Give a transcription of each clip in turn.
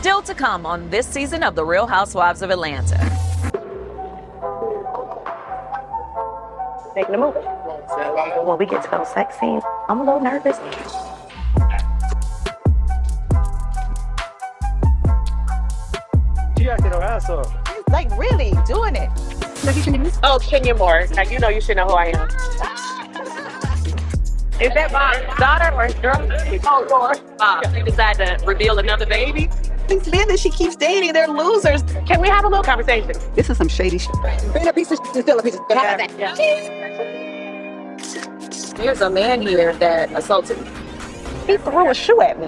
Still to come on this season of The Real Housewives of Atlanta. Making a movie. When we get to those sex scenes, I'm a little nervous. She acting her ass off. He's like really doing it. Oh, Kenya Moore. Now, you know you should know who I am. Is that my daughter or girl? Oh, Lord. You decide to reveal another baby? These men that she keeps dating, they're losers. Can we have a little conversation? This is some shady shit. Being a piece of shit is still a piece of shit. There's a man here that assaulted me. He threw a shoe at me.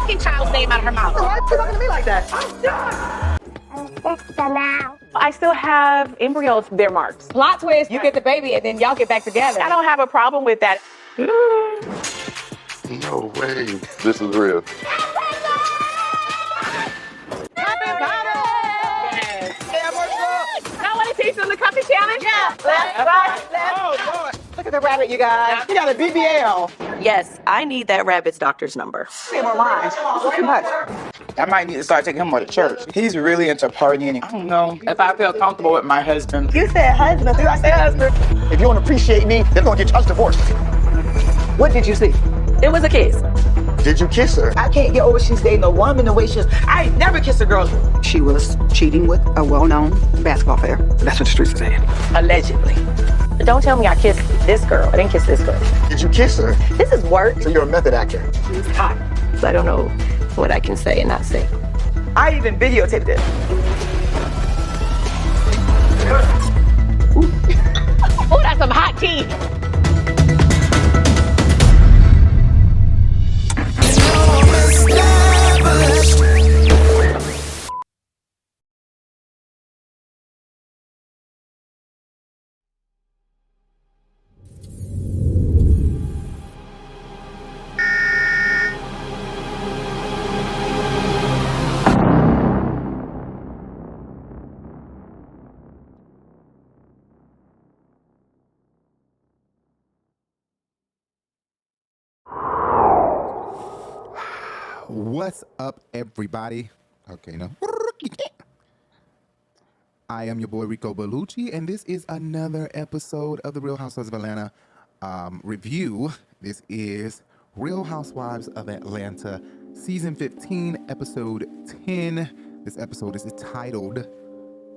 Get child's name out of her mouth. Why are you talking to me like that? I still have embryos, they're marks. Plot twist, you get the baby and then y'all get back together. I don't have a problem with that. No way. This is real. I want to teach them the cupcake challenge. Yeah. Left. Oh, Lord. Look at the rabbit, you guys. You got a BBL. Yes, I need that rabbit's doctor's number. Same on mine. Too much. I might need to start taking him more to church. He's really into partying. I don't know if I feel comfortable with my husband. You said husband. Did I say husband? If you don't appreciate me, they're gonna get us divorced. What did you see? It was a kiss. Did you kiss her? I can't get over she's dating a woman the way she is. I ain't never kissed a girl. She was cheating with a well-known basketball player. That's what the streets are saying. Allegedly. Don't tell me I kissed this girl. I didn't kiss this girl. Did you kiss her? This is work. So you're a method actor. She's hot. So I don't know what I can say and not say. I even videotaped it. Oh, that's some hot tea. What's up, everybody? Okay, no. I am your boy Rico Bellucci, and this is another episode of the Real Housewives of Atlanta review. This is Real Housewives of Atlanta, Season 15, Episode 10. This episode is titled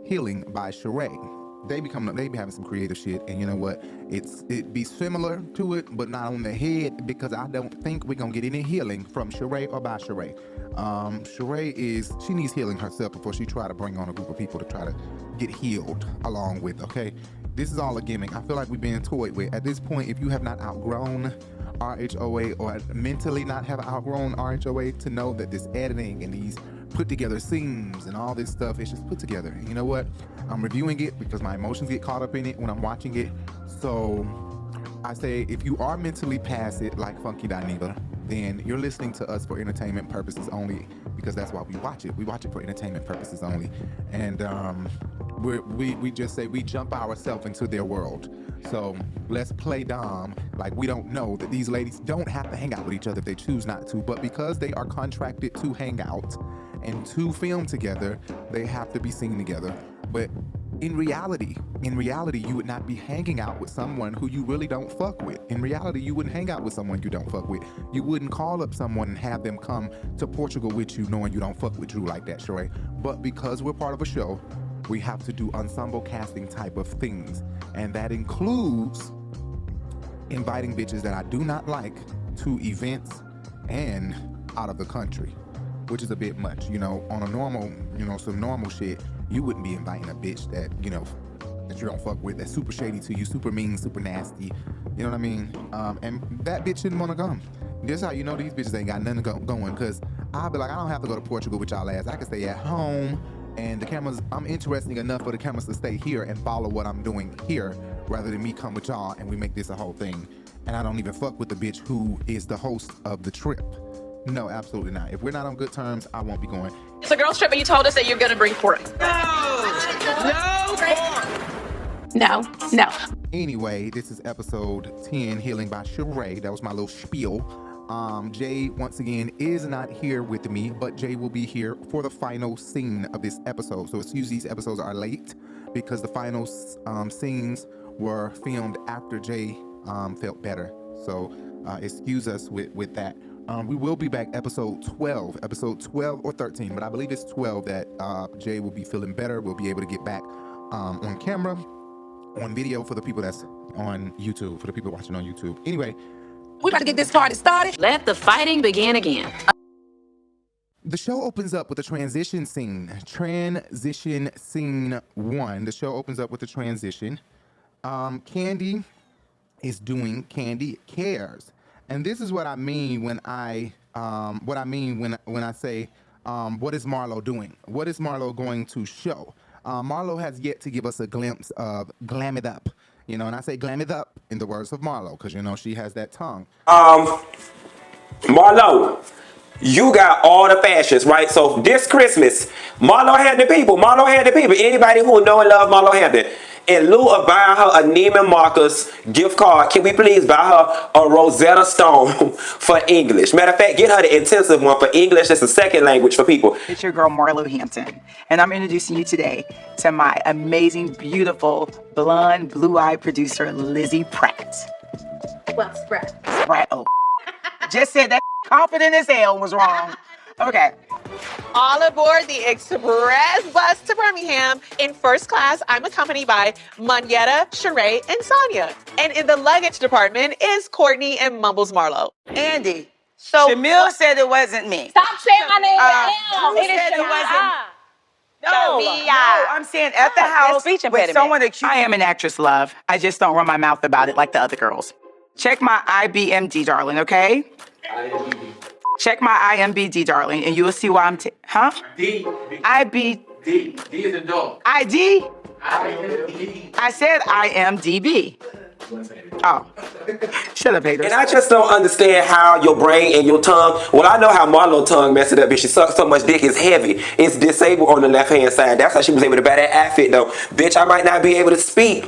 Healing by Sheree. They be having some creative shit, and you know what? It be similar to it, but not on the head, because I don't think we're gonna get any healing from Sheree or by Sheree. Sheree she needs healing herself before she try to bring on a group of people to try to get healed along with, okay? This is all a gimmick. I feel like we've been toyed with. At this point, if you have not outgrown RHOA or mentally not have outgrown RHOA, to know that this editing and these put together scenes and all this stuff, it's just put together. And you know what? I'm reviewing it because my emotions get caught up in it when I'm watching it. So I say, if you are mentally past it like Funky Dineva, then you're listening to us for entertainment purposes only, because that's why we watch it. We watch it for entertainment purposes only. And we just say we jump ourselves into their world. So let's play Dom like we don't know that these ladies don't have to hang out with each other if they choose not to, but because they are contracted to hang out and to film together, they have to be seen together. But in reality, you would not be hanging out with someone who you really don't fuck with. In reality, you wouldn't hang out with someone you don't fuck with. You wouldn't call up someone and have them come to Portugal with you knowing you don't fuck with Drew like that, Sheree. But because we're part of a show, we have to do ensemble casting type of things. And that includes inviting bitches that I do not like to events and out of the country, which is a bit much. You know, on a normal, some normal shit, you wouldn't be inviting a bitch that, that you don't fuck with, that's super shady to you, super mean, super nasty. You know what I mean? And that bitch didn't want to come. This is how you know these bitches ain't got nothing going, because I'll be like, I don't have to go to Portugal with y'all ass. I can stay at home, and the cameras, I'm interesting enough for the cameras to stay here and follow what I'm doing here, rather than me come with y'all and we make this a whole thing. And I don't even fuck with the bitch who is the host of the trip. No, absolutely not. If we're not on good terms, I won't be going. It's a girls' trip, and you told us that you're gonna bring forth. No. Anyway, this is episode 10, Healing by Sheree. That was my little spiel. Jay, once again, is not here with me, but Jay will be here for the final scene of this episode. So excuse these episodes are late because the final scenes were filmed after Jay felt better. So excuse us with that. We will be back episode 12 or 13, but I believe it's 12 that Jay will be feeling better. We'll be able to get back on camera, on video for the people that's on YouTube, for the people watching on YouTube. Anyway, We about to get this party started. Let the fighting begin again. the show opens up with a transition scene. Transition scene 1. The show opens up with a transition. Kandi is doing Kandi Cares. And this is what I mean when I say what is Marlo doing? What is Marlo going to show? Marlo has yet to give us a glimpse of Glam It Up. You know, and I say Glam It Up in the words of Marlo, because you know she has that tongue. Marlo, you got all the fashions, right? So this Christmas, Marlo had the people. Anybody who know and love Marlo Hampton, in lieu of buying her a Neiman Marcus gift card, can we please buy her a Rosetta Stone for English? Matter of fact, get her the intensive one for English. It's a second language for people. It's your girl, Marlo Hampton. And I'm introducing you today to my amazing, beautiful, blonde, blue-eyed producer, Lizzie Pratt. Well, Spratt. Pratt, oh. Just said that confident as hell was wrong. Okay. All aboard the express bus to Birmingham. In first class, I'm accompanied by Monyetta, Sheree, and Tanya. And in the luggage department is Courtney and Mumbles Marlo. Andy, So Shamil said it wasn't me. Stop saying my name You It is said it wasn't. Shamia. No, I'm saying at the house speech with impediment. someone accused. I am an actress, love. I just don't run my mouth about it like the other girls. Check my IBMD, darling, okay? Check my IMBD, darling, and you will see why I'm D. IB. D. D is a dog. ID? I-M-D. I said IMDB. Oh. Shut up, haters. And I just don't understand how your brain and your tongue. Well, I know how Marlo's tongue messed it up. Bitch, she sucks so much dick, it's heavy. It's disabled on the left hand side. That's how she was able to buy that outfit, though. Bitch, I might not be able to speak,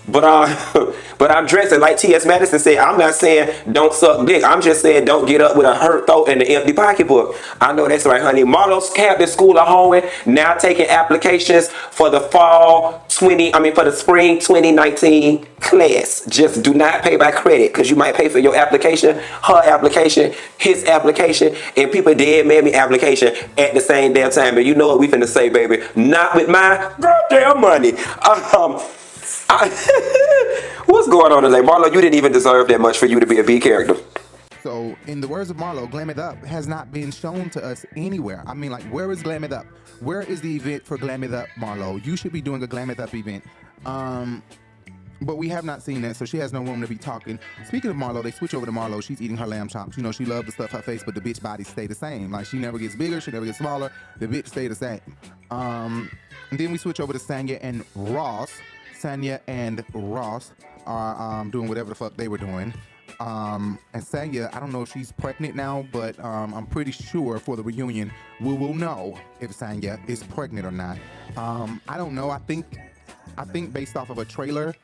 but I'm dressing like T.S. Madison said. I'm not saying don't suck dick. I'm just saying don't get up with a hurt throat and an empty pocketbook. I know that's right, honey. Marlo's Campus School of Hoeing now taking applications for the for the spring 2019 class. Just do not pay by credit, because you might pay for your application, her application, his application, and people dead mammy application at the same damn time. And you know what we finna say, baby? Not with my goddamn money. What's going on today? Marlo, you didn't even deserve that much for you to be a B character. So, in the words of Marlo, Glam It Up has not been shown to us anywhere. I mean, like, where is Glam It Up? Where is the event for Glam It Up, Marlo? You should be doing a Glam It Up event. But we have not seen that, so she has no room to be talking. Speaking of Marlo, they switch over to Marlo. She's eating her lamb chops. You know, she loves to stuff her face, but the bitch body stay the same. Like, she never gets bigger, she never gets smaller. The bitch stay the same. And then we switch over to Tanya and Ross. Tanya and Ross are doing whatever the fuck they were doing. And Tanya, I don't know if she's pregnant now, but I'm pretty sure for the reunion, we will know if Tanya is pregnant or not. I don't know. I think based off of a trailer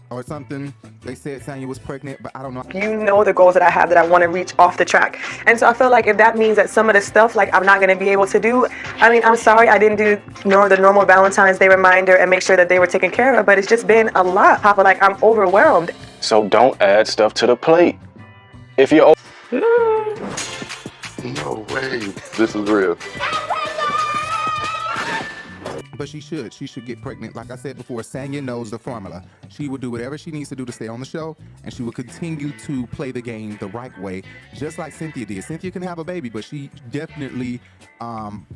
or something, they said Tanya was pregnant, but I don't know. You know the goals that I have that I want to reach off the track. And so I feel like if that means that some of the stuff, like, I'm not going to be able to do, I mean, I'm sorry I didn't do the normal Valentine's Day reminder and make sure that they were taken care of, but it's just been a lot, Papa. Like, I'm overwhelmed. So don't add stuff to the plate. If you're No way. This is real. But she should get pregnant. Like I said before, Tanya knows the formula. She will do whatever she needs to do to stay on the show, and she will continue to play the game the right way, just like Cynthia did. Cynthia can have a baby, but she definitely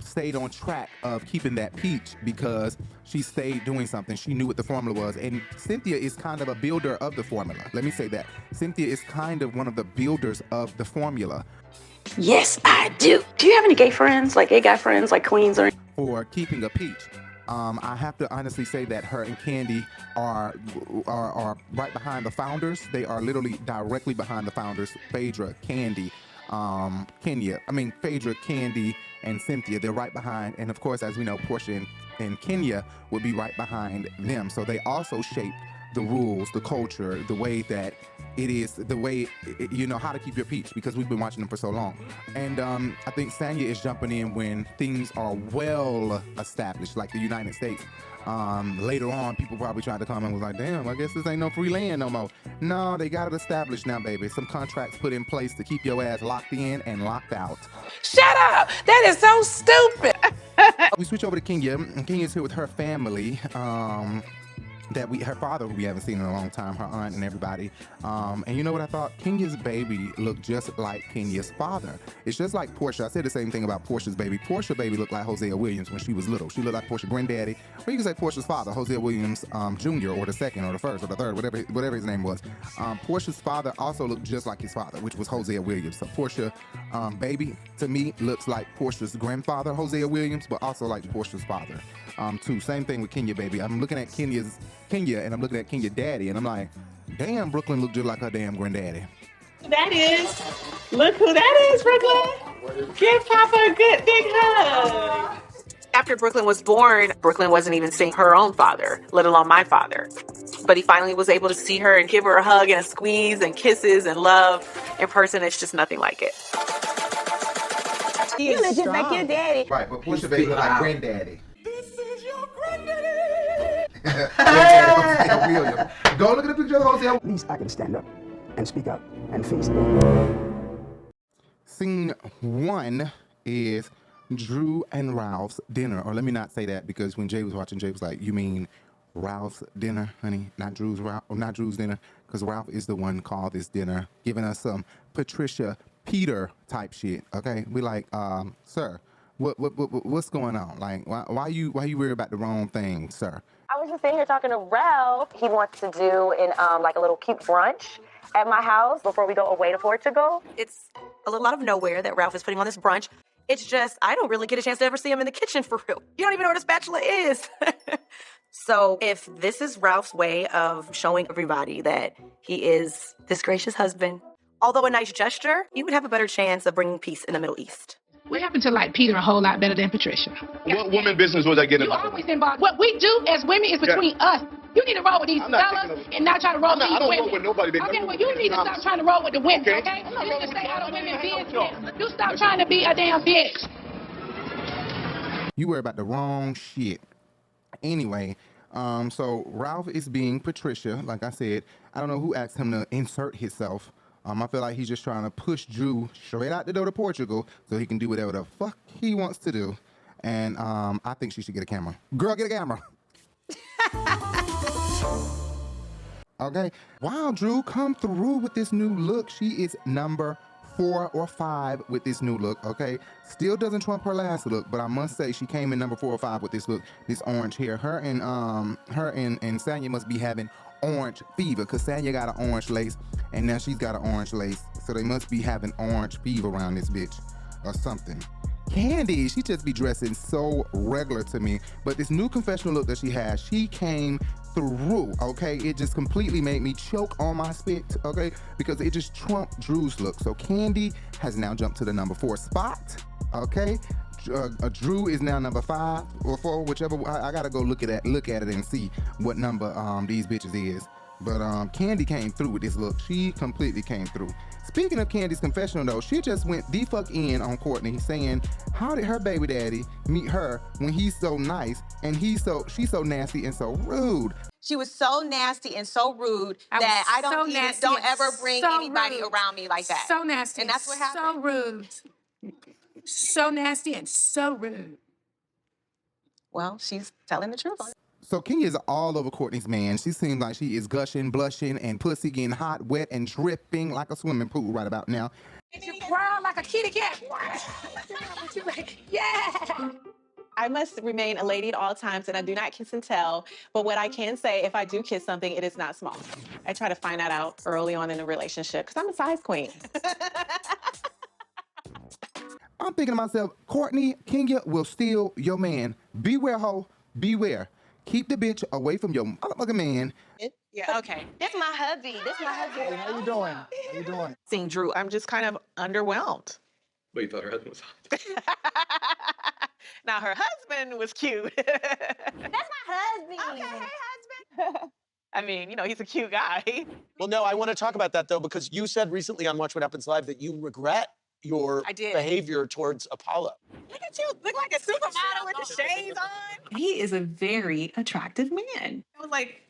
stayed on track of keeping that peach because she stayed doing something. She knew what the formula was, and Cynthia is kind of a builder of the formula. Let me say that. Cynthia is kind of one of the builders of the formula. Yes, I do. Do you have any gay friends, like gay guy friends, like queens or? For keeping a peach. I have to honestly say that her and Kandi are right behind the founders. They are literally directly behind the founders. Phaedra, Kandi, Phaedra, Kandi, and Cynthia. They're right behind. And of course, as we know, Porsha and Kenya would be right behind them. So they also shaped the rules, the culture, the way that it is, the way, you know, how to keep your peace, because we've been watching them for so long. And I think Tanya is jumping in when things are well established, like the United States. Later on, people probably tried to come and was like, damn, I guess this ain't no free land no more. No, they got it established now, baby. Some contracts put in place to keep your ass locked in and locked out. Shut up! That is so stupid. We switch over to Kenya, and Kenya's here with her family. Her father, who we haven't seen in a long time, her aunt and everybody. And you know what I thought? Kenya's baby looked just like Kenya's father. It's just like Porsha. I said the same thing about Portia's baby. Portia's baby looked like Hosea Williams when she was little. She looked like Porsha's granddaddy. Or you can say Portia's father, Hosea Williams Jr., or the second, or the first, or the third, whatever his name was. Portia's father also looked just like his father, which was Hosea Williams. So Porsha baby, to me, looks like Portia's grandfather, Hosea Williams, but also like Portia's father, too. Same thing with Kenya, baby. I'm looking at Kenya, and I'm looking at Kenya daddy, and I'm like, damn, Brooklyn looked just like her damn granddaddy. That is. Look who that is, Brooklyn. Give Papa a good big hug. After Brooklyn was born, Brooklyn wasn't even seeing her own father, let alone my father. But he finally was able to see her and give her a hug and a squeeze and kisses and love. In person, it's just nothing like it. You look just like your daddy. Right, but Porsha baby look like granddaddy. This is your granddaddy. Granddaddy Hosea Williams. Go look at the picture of Hosea. At least I can stand up and speak up and face it. Scene 1 is Drew and Ralph's dinner. Or let me not say that, because when Jay was watching, Jay was like, you mean Ralph's dinner, honey? Not Drew's dinner, because Ralph is the one called this dinner, giving us some Patricia Peter type shit. Okay, we like, sir, what's going on? Like, why you worried about the wrong thing, sir? I was just sitting here talking to Ralph. He wants to do like a little cute brunch at my house before we go away to Portugal. It's a little out of nowhere that Ralph is putting on this brunch. It's just, I don't really get a chance to ever see him in the kitchen for real. You don't even know what a spatula is. So if this is Ralph's way of showing everybody that he is this gracious husband, although a nice gesture, you would have a better chance of bringing peace in the Middle East. We happen to like Peter a whole lot better than Patricia. What woman business was I getting involved? You always involved. What we do as women is between us. You need to roll with these fellas and not try to roll with these women. I don't roll with nobody. Okay, well, you need to stop trying to roll with the women, okay? You need to stay out of women's business. You stop trying to be a damn bitch. You worry about the wrong shit. Anyway, so Ralph is being Patricia. Like I said, I don't know who asked him to insert himself. I feel like he's just trying to push Drew straight out the door to Portugal so he can do whatever the fuck he wants to do. And I think she should get a camera. Girl, get a camera. Okay. Wow, Drew, come through with this new look. She is number 4 or 5 with this new look, okay? Still doesn't trump her last look, but I must say she came in number 4 or 5 with this look, this orange hair. Her and Sanya must be having orange fever, because Sanya got an orange lace and now she's got an orange lace, so they must be having orange fever around this bitch or something. Kandi, she just be dressing so regular to me, but this new confessional look that she has, she came through, okay? It just completely made me choke on my spit, okay? Because it just trumped Drew's look. So Kandi has now jumped to the number 4 spot, okay? Drew is now number 5 or 4, whichever. I gotta go look at it and see what number these bitches is. But Kandi came through with this look. She completely came through. Speaking of Kandi's confessional though, she just went the fuck in on Courtney, saying how did her baby daddy meet her when he's so nice and she's so nasty and so rude. She was so nasty and so rude that I don't ever bring anybody around me like that. So nasty. And that's what happened. So rude. So nasty and so rude. Well, she's telling the truth. So Kenya is all over Courtney's man. She seems like she is gushing, blushing, and pussy getting hot, wet, and dripping like a swimming pool right about now. You cry like a kitty cat. Yeah. I must remain a lady at all times, and I do not kiss and tell. But what I can say, if I do kiss something, it is not small. I try to find that out early on in the relationship, because I'm a size queen. I'm thinking to myself, Courtney, Kenya will steal your man. Beware, ho. Beware. Keep the bitch away from your motherfucking man. Yeah, okay. That's my hubby. Hey, how you doing? How you doing? Seeing Drew, I'm just kind of underwhelmed. But you thought her husband was hot. Now, her husband was cute. That's my husband. Okay, hey, husband. I mean, he's a cute guy. Well, no, I want to talk about that, though, because you said recently on Watch What Happens Live that you regret your behavior towards Apollo. Look at you, look like a supermodel with the shades on. He is a very attractive man. I was like,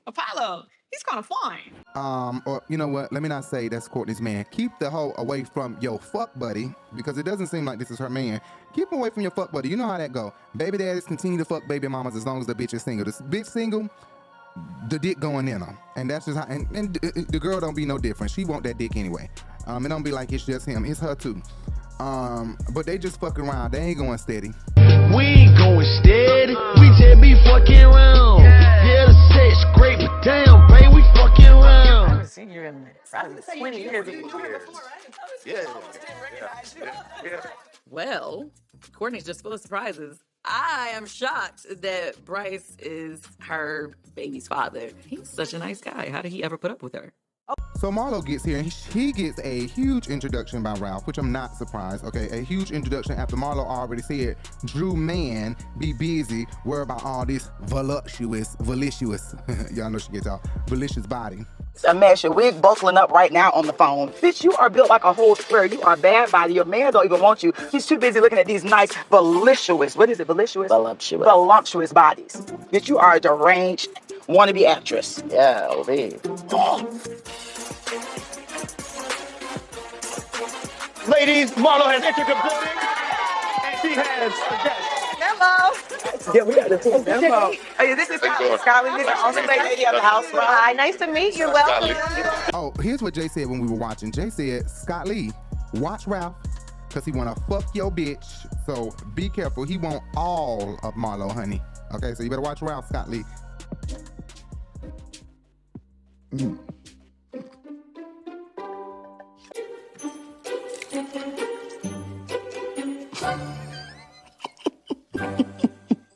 Apollo, he's kind of fine. Or you know what? Let me not say that's Courtney's man. Keep the hoe away from your fuck buddy, because it doesn't seem like this is her man. Keep him away from your fuck buddy. You know how that go. Baby daddies continue to fuck baby mamas as long as the bitch is single. This bitch single, the dick going in her, and that's just how. And the girl don't be no different. She want that dick anyway. It don't be like it's just him. It's her too. But they just fucking around. They ain't going steady. We ain't going steady. We just be fucking around. Yeah, the sex great, but damn, babe, we fucking around. I haven't seen you in probably 20 years. Yeah. Well, Courtney's just full of surprises. I am shocked that Bryce is her baby's father. He's such a nice guy. How did he ever put up with her? So Marlo gets here and he gets a huge introduction by Ralph, which I'm not surprised. Okay, a huge introduction after Marlo already said, Drew man, be busy, worry about all this voluptuous, y'all know she gets out, voluptuous body. A mess, your wig bustling up right now on the phone. Bitch, you are built like a whole square. You are bad body. Your man don't even want you. He's too busy looking at these nice, voluptuous, what is it, voluptuous? Voluptuous bodies. Bitch, you are a deranged wannabe actress. Yeah, babe. Ladies, Marlo has entered the building, and she has a guest. Hello. Yeah, we got to take demo. Hey, this is Kylie. This is also the lady of the house. Hi, nice to meet you. Welcome. Oh, here's what Jay said when we were watching. Jay said, Scott Lee, watch Ralph, because he want to fuck your bitch. So be careful. He want all of Marlo, honey. Okay, so you better watch Ralph, Scott Lee.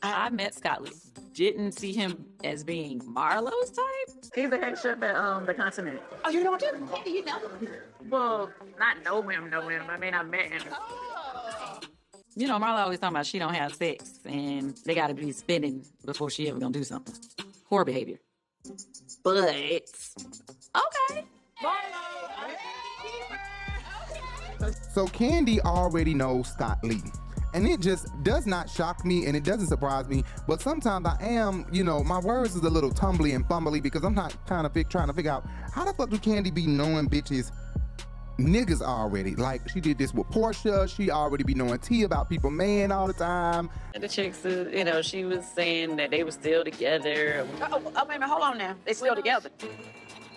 I met Scott Lee. Didn't see him as being Marlo's type. He's the head chef at the Continent. Oh, you know him? You know him? Well, not know him. I mean, I met him. You know, Marlo always talking about she don't have sex and they got to be spinning before she ever gonna do something. Poor behavior. But okay. So Kandi already knows Scott Lee. And it just does not shock me and it doesn't surprise me. But sometimes I am, my words is a little tumbly and fumbly because I'm not trying to figure out how the fuck do Kandi be knowing bitches niggas already? Like she did this with Porsha. She already be knowing tea about people man all the time. And the chicks, she was saying that they were still together. Oh, wait a minute, hold on now. They still together?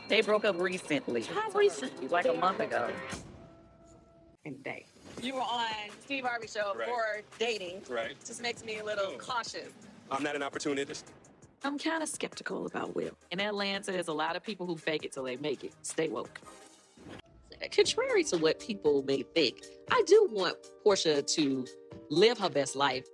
They broke up recently. How recently? Like a month ago. And day. You were on Steve Harvey show for dating. Right. Just makes me a little cautious. I'm not an opportunist. I'm kind of skeptical about Will. In Atlanta, there's a lot of people who fake it till they make it. Stay woke. Contrary to what people may think, I do want Porsha to live her best life.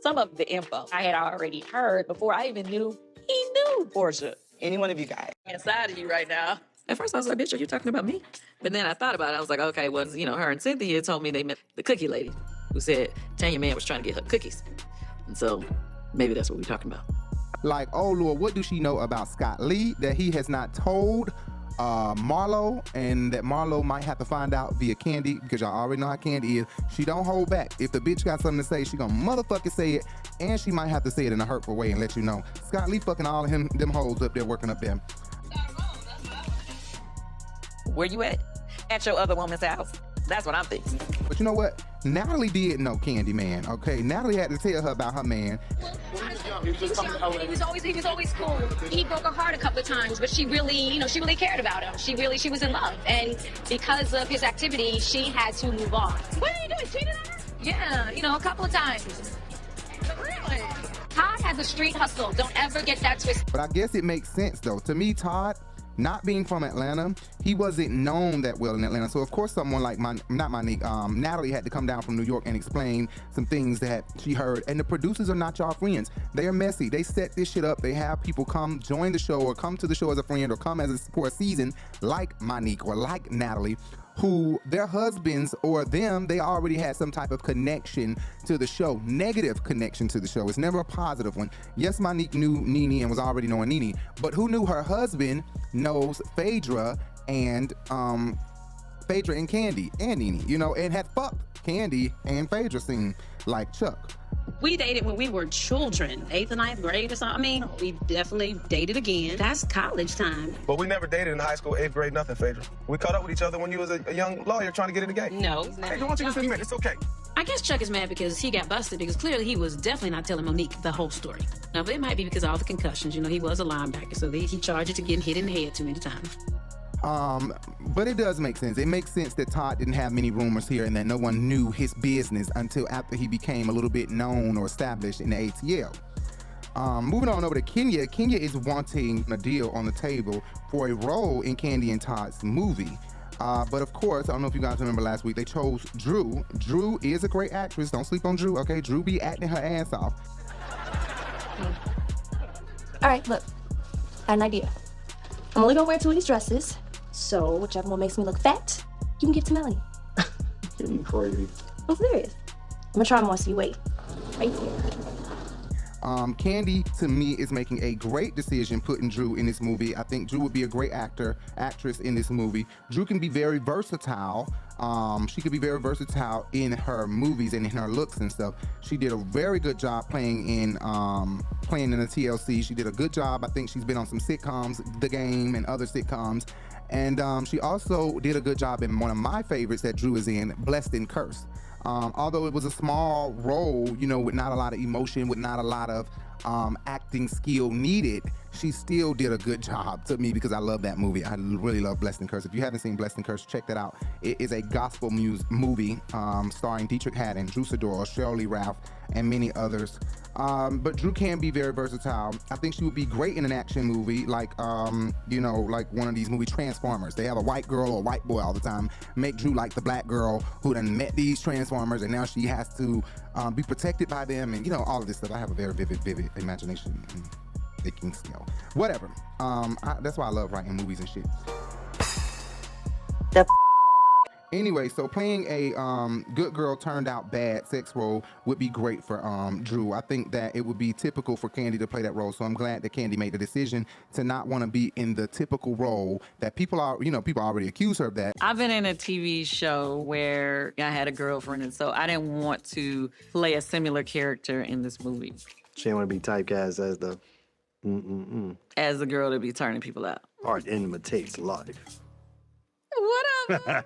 Some of the info I had already heard before I even knew he knew Porsha. Any one of you guys. Inside of you right now. At first I was like, bitch, are you talking about me? But then I thought about it. I was like, okay, well, her and Cynthia told me they met the cookie lady who said Tanya man was trying to get her cookies. And so maybe that's what we're talking about. Like, oh Lord, what does she know about Scott Lee that he has not told Marlo, and that Marlo might have to find out via Kandi, because y'all already know how Kandi is. She don't hold back. If the bitch got something to say, she gonna motherfucking say it, and she might have to say it in a hurtful way and let you know. Scott Lee fucking all of them hoes up there working up there. Where you at? At your other woman's house. That's what I'm thinking. But you know what? Natalie did know Kandi man, okay? Natalie had to tell her about her man. He was always cool. He broke her heart a couple of times, but she really, she really cared about him. She was in love. And because of his activity, she had to move on. What are you doing? Cheating on her? Yeah, a couple of times. Really? Todd has a street hustle. Don't ever get that twisted. But I guess it makes sense though. To me, Todd, not being from Atlanta, he wasn't known that well in Atlanta. So of course someone like Natalie had to come down from New York and explain some things that she heard. And the producers are not y'all friends. They are messy. They set this shit up. They have people come join the show or come to the show as a friend or come for a season like Monique or like Natalie, who their husbands or them, they already had some type of connection to the show, negative connection to the show. It's never a positive one. Yes, Monique knew Nene and was already knowing Nene, but who knew her husband knows Phaedra and Kandi and Nene, you know, and had fucked Kandi and Phaedra scene like Chuck. We dated when we were children, 8th and 9th grade or something. I mean, we definitely dated again. That's college time. But we never dated in high school, 8th grade, nothing, Phaedra. We caught up with each other when you was a young lawyer trying to get in the game. No. Phaedra, why don't you just admit it's okay? I guess Chuck is mad because he got busted because clearly he was definitely not telling Monique the whole story. Now, but it might be because of all the concussions. You know, he was a linebacker, so he charged it to getting hit in the head too many times. But it does make sense. It makes sense that Todd didn't have many rumors here and that no one knew his business until after he became a little bit known or established in the ATL. Moving on over to Kenya. Kenya is wanting a deal on the table for a role in Kandi and Todd's movie. But of course, I don't know if you guys remember last week, they chose Drew. Drew is a great actress. Don't sleep on Drew, okay? Drew be acting her ass off. All right, look. I had an idea. I'm only gonna wear 2 of these dresses. So whichever one makes me look fat, you can give to Melanie. You're crazy. I'm serious. I'm gonna try them on, so you wait. Right here. Kandi, to me, is making a great decision putting Drew in this movie. I think Drew would be a great actress in this movie. Drew can be very versatile. She could be very versatile in her movies and in her looks and stuff. She did a very good job playing in the TLC. She did a good job. I think she's been on some sitcoms, The Game and other sitcoms. And she also did a good job in one of my favorites that Drew is in, Blessed and Cursed. Although it was a small role, you know, with not a lot of emotion, with not a lot of acting skill needed, she still did a good job to me because I love that movie. I really love Blessed and Cursed. If you haven't seen Blessed and Cursed, check that out. It is a gospel movie starring Dietrich Haddon, Drew Sidora, Shirley Ralph, and many others. But Drew can be very versatile. I think she would be great in an action movie, like you know, like one of these movie Transformers. They have a white girl or a white boy all the time. Make Drew like the black girl who done met these Transformers, and now she has to be protected by them, and you know, all of this stuff. I have a very vivid imagination and thinking skill. Whatever. That's why I love writing movies and shit. Anyway, so playing a good girl turned out bad sex role would be great for Drew. I think that it would be typical for Kandi to play that role. So I'm glad that Kandi made the decision to not want to be in the typical role that people already accuse her of that. I've been in a TV show where I had a girlfriend, and so I didn't want to play a similar character in this movie. She didn't want to be typecast as the as the girl to be turning people out. Art imitates life. Whatever.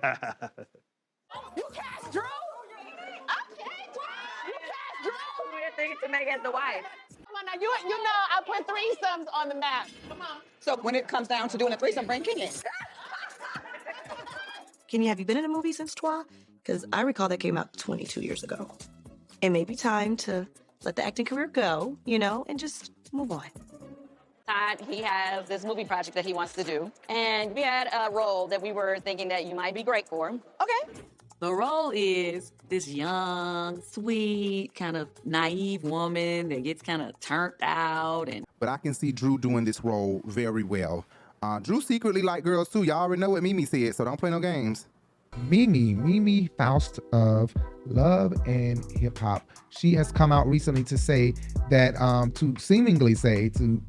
You cast Drew? Okay, Drew. You cast Drew. We're thinking to make as the wife. Come on now, you know I put threesomes on the map. Come on. So when it comes down to doing a threesome, bring Kenya. Kenya, have you been in a movie since Trois? Because I recall that came out 22 years ago. It may be time to let the acting career go, you know, and just move on. Todd, he has this movie project that he wants to do, and we had a role that we were thinking that you might be great for. Okay. The role is this young, sweet, kind of naive woman that gets kind of turned out. But I can see Drew doing this role very well. Drew secretly like girls too. Y'all already know what Mimi said, so don't play no games. Mimi Faust of Love and Hip Hop. She has come out recently to say that, to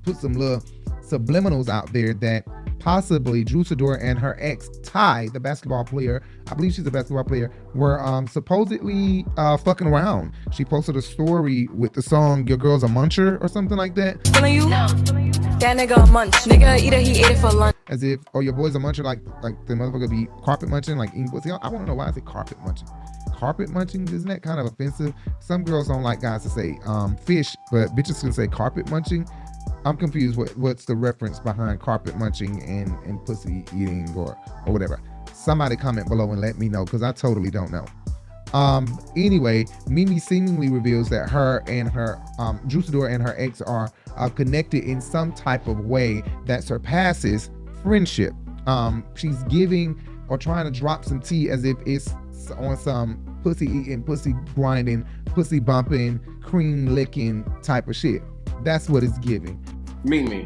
put some little subliminals out there that possibly Drew Sidora and her ex, Ty, the basketball player, I believe she's a basketball player, were supposedly fucking around. She posted a story with the song Your Girl's a Muncher or something like that. Feeling you? That nigga a munch. Nigga either he ate it for lunch. As if, oh, your boy's a muncher, like the motherfucker be carpet munching, like eating pussy. I want to know why I say carpet munching. Carpet munching, isn't that kind of offensive? Some girls don't like guys to say fish, but bitches can say carpet munching. I'm confused. What's the reference behind carpet munching and pussy eating or whatever? Somebody comment below and let me know, because I totally don't know. Anyway, Mimi seemingly reveals that her and her Drew Sidora and her ex are connected in some type of way that surpasses friendship. She's giving or trying to drop some tea as if it's on some pussy eating, pussy grinding, pussy bumping, cream licking type of shit. That's what it's giving. Mimi,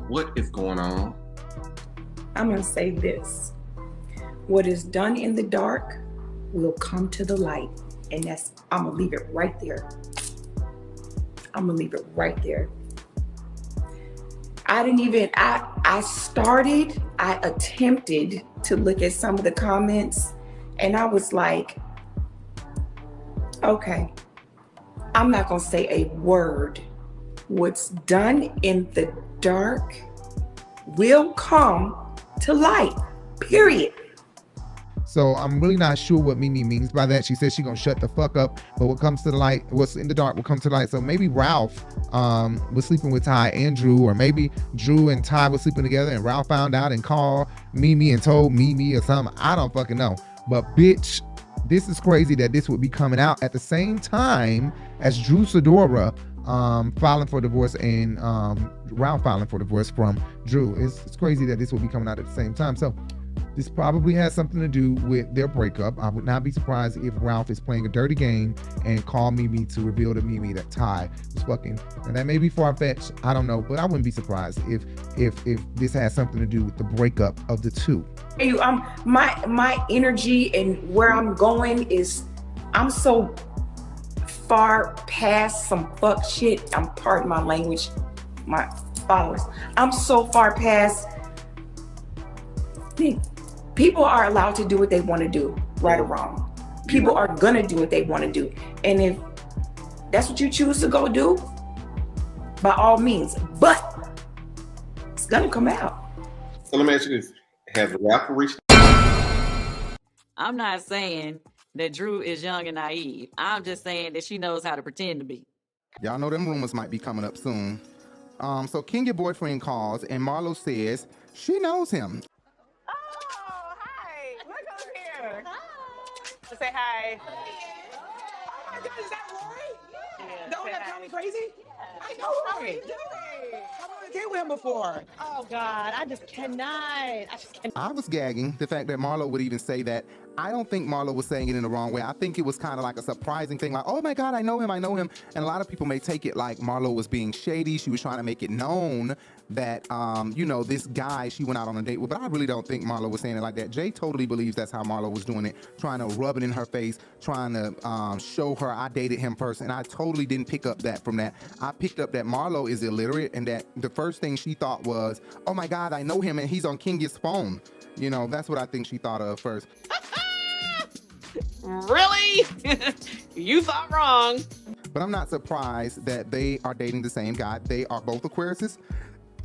what is going on? I'm gonna say this. What is done in the dark will come to the light. And I'm gonna leave it right there. I'm gonna leave it right there. I attempted to look at some of the comments and I was like, okay, I'm not gonna say a word. What's done in the dark will come to light, period. So I'm really not sure what Mimi means by that. She says she's gonna shut the fuck up, but what comes to the light, what's in the dark will come to the light. So maybe Ralph was sleeping with Ty and Drew, or maybe Drew and Ty were sleeping together and Ralph found out and called Mimi and told Mimi or something. I don't fucking know. But bitch, this is crazy that this would be coming out at the same time as Drew Sidora filing for divorce and Ralph filing for divorce from Drew. It's crazy that this will be coming out at the same time. So this probably has something to do with their breakup. I would not be surprised if Ralph is playing a dirty game and called Mimi to reveal to Mimi that Ty was fucking. And that may be far-fetched. I don't know, but I wouldn't be surprised if this has something to do with the breakup of the two. Hey, my energy and where I'm going is, I'm so far past some fuck shit. I'm pardon my language, my followers. I'm so far past. People are allowed to do what they want to do, right or wrong. People are gonna do what they want to do. And if that's what you choose to go do, by all means, but it's gonna come out. So let me ask you this. Has Ralph reached? I'm not saying that Drew is young and naive. I'm just saying that she knows how to pretend to be. Y'all know them rumors might be coming up soon. So Kenya's boyfriend calls and Marlo says she knows him. Say hi. Oh my God, is that Rory? Don't that call me crazy? I know Rory. How are you doing? I've on a date with him before. Oh God, I just cannot. I was gagging the fact that Marlo would even say that. I don't think Marlo was saying it in the wrong way. I think it was kind of like a surprising thing, like, oh my God, I know him. And a lot of people may take it like Marlo was being shady. She was trying to make it known that, this guy she went out on a date with. But I really don't think Marlo was saying it like that. Jay totally believes that's how Marlo was doing it, trying to rub it in her face, trying to show her I dated him first. And I totally didn't pick up that from that. I picked up that Marlo is illiterate and that the first thing she thought was, oh my God, I know him and he's on Kenya's phone. That's what I think she thought of first. Really? You thought wrong. But I'm not surprised that they are dating the same guy. They are both Aquariuses,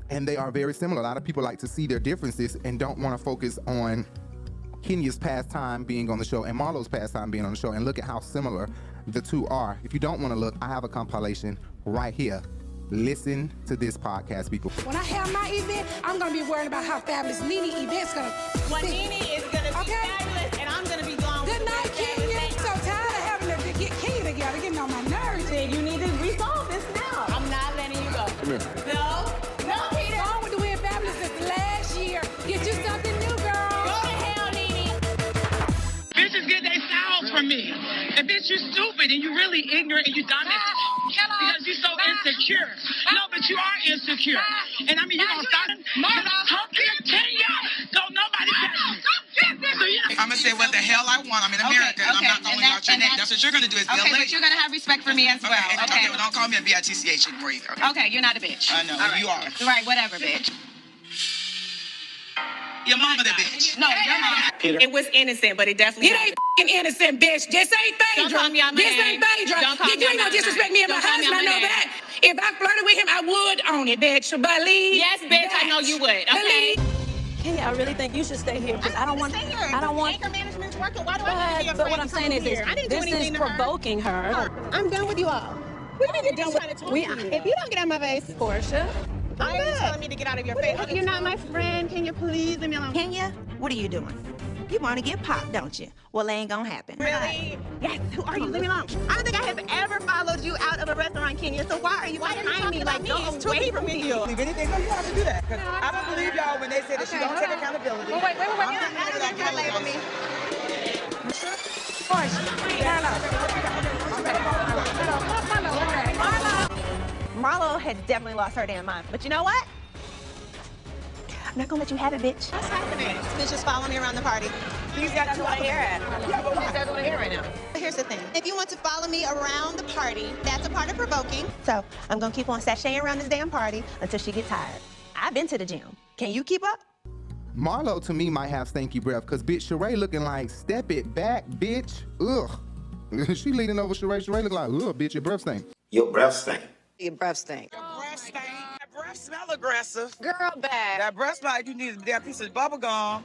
and they are very similar. A lot of people like to see their differences and don't want to focus on Kenya's past time being on the show and Marlo's past time being on the show, and look at how similar the two are. If you don't want to look, I have a compilation right here. Listen to this podcast, people. When I have my event, I'm going to be worried about how fabulous Nene event's going to be. Well, Nene is going to be fabulous, and I'm going to be gone. Good night, Kenya. I'm so tired of having to get Kenya together, getting on my nerves. Then you need to resolve this now. I'm not letting you go. Come here. No, Peter. Wrong with the way fabulous since last year. Get you something new, girl. Go to hell, Nene. Bitches get their styles from me. And bitch, you stupid and you really ignorant and you dumb because you're so insecure. No, but you are insecure. And I mean, you gonna start talking to Tanya. Don't nobody catch me. I'm gonna say what the hell I want. I'm in America, and I'm not gonna out your name. That's what you're gonna do. Is be a Okay, lady. but you're going to have respect for me as well. Okay. Well, don't call me a bitch for either. Okay, you're not a bitch. I know, All right. you are. Right, whatever, bitch. Your mama the bitch. No, your mama. Peter. It was innocent, but it definitely It ain't f***ing innocent, bitch. This ain't Don't call me Phaedra. out my This name. ain't Phaedra. Don't call me You out ain't my gonna disrespect me and my Don't call me husband. I out my know name. that. If I flirted with him, I would own it, bitch. Believe. Yes, bitch, I know you would. Okay. Kenya, I really think you should stay here because I don't want. Anger management's working. Why do I have to be afraid But what I'm to come saying is, here? I didn't do this anything is to her. provoking her. I'm done with you all. What do you mean you're done with me? If you don't get out of my face, Portia. Why are you telling me to get out of your face? You're not my friend. Can you please leave me alone? Kenya, what are you doing? You want to get popped, don't you? Well, it ain't gonna happen. Really? Yes. Who are you? Leave me alone. I don't think I have ever followed you out of a restaurant, Kenya. So why are you behind me? Like, go away from me. If anything, no, you don't have to do that. I don't believe y'all when they say that she don't take accountability. Wait. You're not gonna label me. Marlo has definitely lost her damn mind. But you know what? I'm not gonna let you have it, bitch. What's happening? This bitch just following me around the party. These got you want to hear it. Yeah, but what? That's what I hear right now. Here's the thing. If you want to follow me around the party, that's a part of provoking. So I'm going to keep on sashaying around this damn party until she gets tired. I've been to the gym. Can you keep up? Marlo, to me, might have stinky breath, because bitch, Sheree looking like, step it back, bitch. Ugh. She leaning over Sheree. Sheree look like, ugh, bitch, your breath stink. Your breath stink. Your breath stink. Your breath stink. That breath smell aggressive. Girl, bad. That breath smell like you need that piece of bubble gum.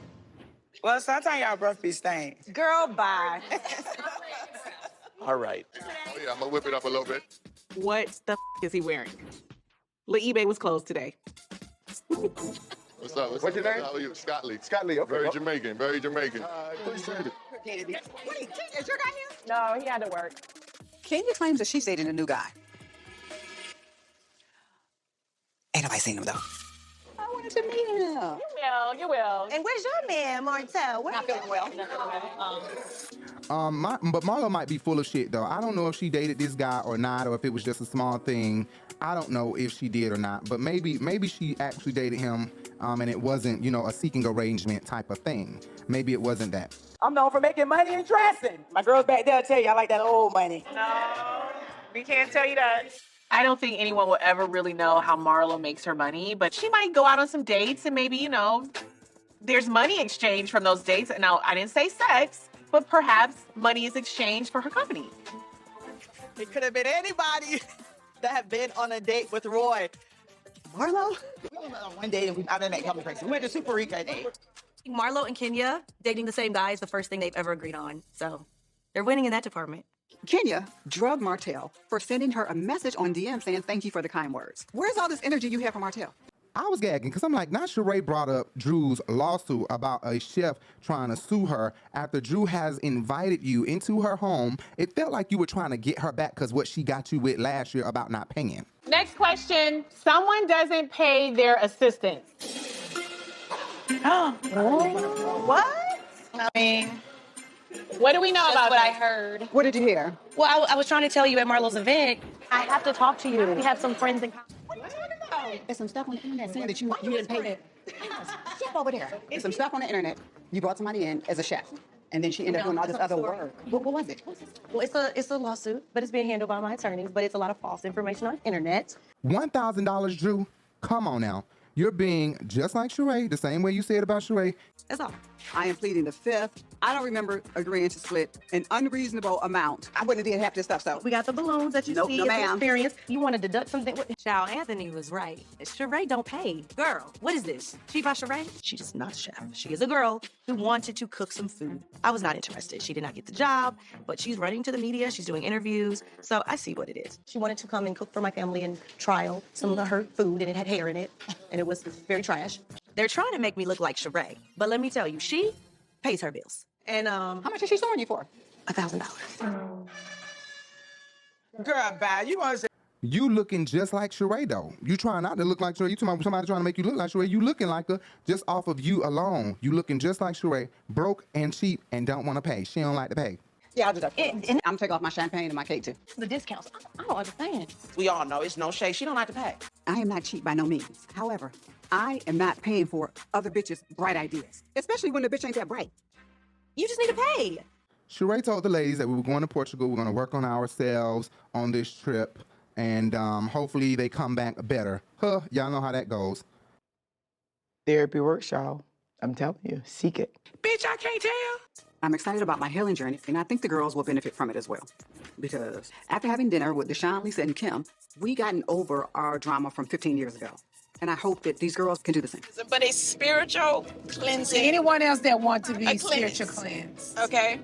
Well, sometimes y'all breath be stained. Girl, bye. All right. Oh yeah, I'm gonna whip it up a little bit. What the is he wearing? La eBay was closed today. What's up? What's your name? How are you? Scott Lee. Scott Lee, okay. Very Jamaican, very Jamaican. Appreciate it. Wait, is your guy here? No, he had to work. Kenya claims that she's dating a new guy. Ain't nobody seen him, though. I wanted to meet him. You will. And where's your man, Marcelle? Not feeling well. But Marlo might be full of shit, though. I don't know if she dated this guy or not, or if it was just a small thing. I don't know if she did or not, but maybe she actually dated him, and it wasn't, you know, a seeking arrangement type of thing. Maybe it wasn't that. I'm known for making money and dressing. My girls back there tell you I like that old money. No, we can't tell you that. I don't think anyone will ever really know how Marlo makes her money, but she might go out on some dates and maybe, you know, there's money exchanged from those dates. Now, I didn't say sex, but perhaps money is exchanged for her company. It could have been anybody that have been on a date with Roy. Marlo? We went on one date and I've been making crazy. We went to Super Rica date. Marlo and Kenya dating the same guy is the first thing they've ever agreed on. So they're winning in that department. Kenya drugged Martell for sending her a message on DM saying thank you for the kind words. Where's all this energy you have for Martell? I was gagging because I'm like, not Sheree brought up Drew's lawsuit about a chef trying to sue her after Drew has invited you into her home. It felt like you were trying to get her back because what she got you with last year about not paying. Next question. Someone doesn't pay their assistants. What? I mean, what do we know about what that? I heard. What did you hear? Well, I was trying to tell you at Marlo's event, I have to talk to you. We have some friends in common. There's some stuff on the internet saying that you didn't pay that. Chef over there. There's some stuff on the internet. You brought somebody in as a chef, and then she ended up doing all this other work. What was it? Well, it's a lawsuit, but it's being handled by my attorneys, but it's a lot of false information on the internet. $1,000, Drew? Come on now. You're being just like Sheree, the same way you said about Sheree. That's all. I am pleading the fifth. I don't remember agreeing to split an unreasonable amount. I wouldn't have did half this stuff, so. We got the balloons that you see no, as ma'am. experience. You want to deduct something? Child, Anthony was right. Sheree don't pay. Girl, what is this? She by Sheree? She is not a chef. She is a girl who wanted to cook some food. I was not interested. She did not get the job, but she's running to the media. She's doing interviews. So I see what it is. She wanted to come and cook for my family and trial some of her food, and it had hair in it, and it was very trash. They're trying to make me look like Sheree, but let me tell you, she pays her bills. And how much is she suing you for? $1,000. Girl, bad. You want to say. You looking just like Sheree, though. You trying not to look like Sheree. You talking about somebody trying to make you look like Sheree. You looking like her just off of you alone. You looking just like Sheree, broke and cheap and don't want to pay. She don't like to pay. Yeah, I'll do that. I'm gonna take off my champagne and my cake, too. The discounts. I don't understand. We all know it's no shade. She don't like to pay. I am not cheap by no means. However, I am not paying for other bitches' bright ideas, especially when the bitch ain't that bright. You just need to pay. Sheree told the ladies that we were going to Portugal. We're going to work on ourselves on this trip, and hopefully they come back better. Huh, y'all know how that goes. Therapy works, y'all. I'm telling you, seek it. Bitch, I can't tell. I'm excited about my healing journey, and I think the girls will benefit from it as well. Because after having dinner with Deshaun, Lisa, and Kim, we gotten over our drama from 15 years ago. And I hope that these girls can do the same. But it's spiritual cleansing. Anyone else that want to be spiritual cleansed. Okay.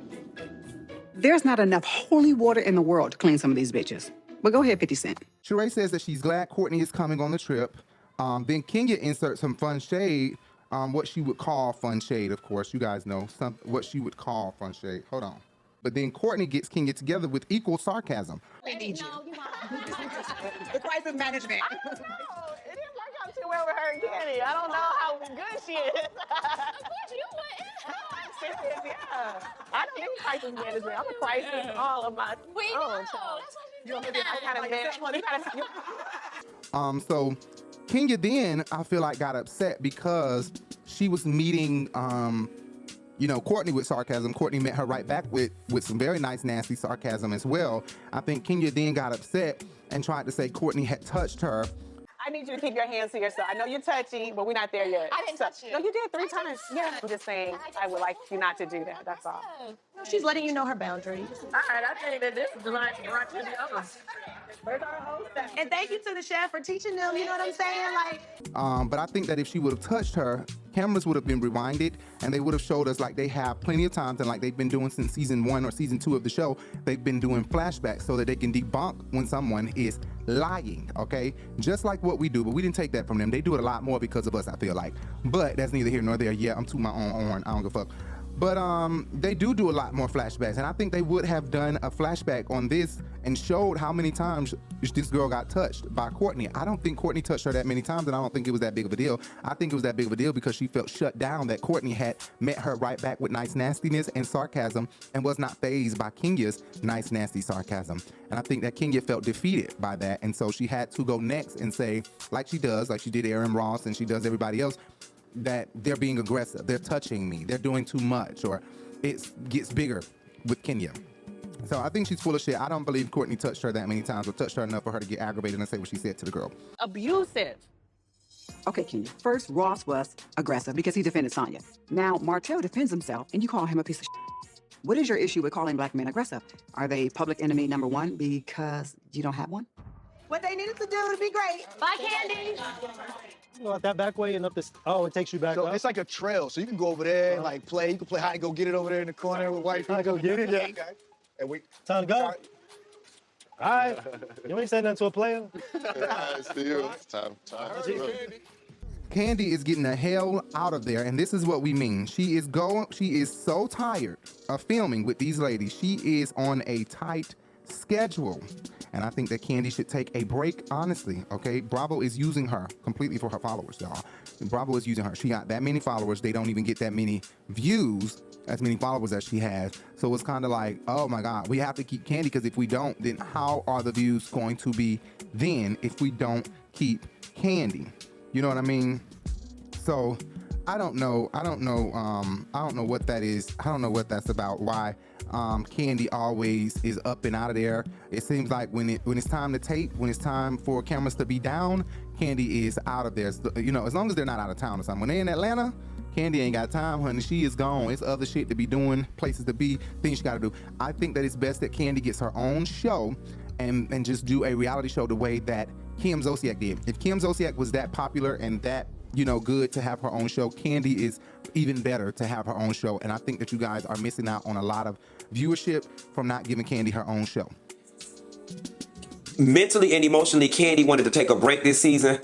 There's not enough holy water in the world to clean some of these bitches. But go ahead, 50 Cent. Sheree says that she's glad Courtney is coming on the trip. Then Kenya inserts some fun shade, what she would call fun shade, of course. You guys know what she would call fun shade. Hold on. But then Courtney gets Kenya together with equal sarcasm. We need you. The crisis management. It didn't work out too well with her and Kandi. I don't know how good she is. Of course you would. I'm serious, yeah. I don't need crisis management. I'm a crisis all of my We own. know. That's what You want me to So Kenya then, I feel like, got upset because she was meeting you know, Courtney with sarcasm. Courtney met her right back with some very nice, nasty sarcasm as well. I think Kenya then got upset and tried to say Courtney had touched her. I need you to keep your hands to yourself. I know you're touchy, but we're not there yet. I didn't touch you. No, you did 3 times. Yeah. I'm just saying, I would like you not to do that. That's all. She's letting you know her boundaries. All right, I think that this is the line to run to the other. And thank you to the chef for teaching them, you know what I'm saying? Like, But I think that if she would have touched her, cameras would have been rewinded and they would have showed us, like they have plenty of times and like they've been doing since season 1 or season 2 of the show, they've been doing flashbacks so that they can debunk when someone is lying, okay? Just like what we do, but we didn't take that from them. They do it a lot more because of us, I feel like. But that's neither here nor there. Yeah, I'm tooting my own horn. I don't give a fuck. But they do a lot more flashbacks, and I think they would have done a flashback on this and showed how many times this girl got touched by Courtney. I don't think Courtney touched her that many times, and I don't think it was that big of a deal. I think it was that big of a deal because she felt shut down, that Courtney had met her right back with nice nastiness and sarcasm and was not fazed by Kenya's nice nasty sarcasm. And I think that Kenya felt defeated by that, and so she had to go next and say, like she does, like she did Aaron Ross and she does everybody else, that they're being aggressive, they're touching me, they're doing too much, or it gets bigger with Kenya. So I think she's full of shit. I don't believe Courtney touched her that many times or touched her enough for her to get aggravated and say what she said to the girl. Abusive. Okay, Kenya. First, Ross was aggressive because he defended Tanya. Now, Marcille defends himself and you call him a piece of shit. What is your issue with calling black men aggressive? Are they public enemy number 1 because you don't have one? What they needed to do to be great. Bye, Kandi. Well, that back way and up this. Oh, it takes you back. So up. it's like a trail. So you can go over there and like play. You can play hide and go get it over there in the corner with white people. Hide, go get it. Yeah. Okay. And we time to go. All right. You ain't saying nothing to a player. It's to you. Time. Kandi is getting the hell out of there, and this is what we mean. She is so tired of filming with these ladies. She is on a tight schedule. And I think that Kandi should take a break, honestly, okay? Bravo is using her completely for her followers, y'all. Bravo is using her. She got that many followers. They don't even get that many views, as many followers as she has. So it's kind of like, oh my God, we have to keep Kandi, because if we don't, then how are the views going to be then if we don't keep Kandi? You know what I mean? So I don't know what that is. I don't know what that's about. Why Kandi always is up and out of there. It seems like when it's time to tape, when it's time for cameras to be down, Kandi is out of there. You know, as long as they're not out of town or something. When they're in Atlanta, Kandi ain't got time, honey. She is gone. It's other shit to be doing, places to be, things she got to do. I think that it's best that Kandi gets her own show and just do a reality show the way that Kim Zolciak did. If Kim Zolciak was that popular and that, you know, good to have her own show, Kandi is even better to have her own show. And I think that you guys are missing out on a lot of viewership from not giving Kandi her own show. Mentally and emotionally, Kandi wanted to take a break this season.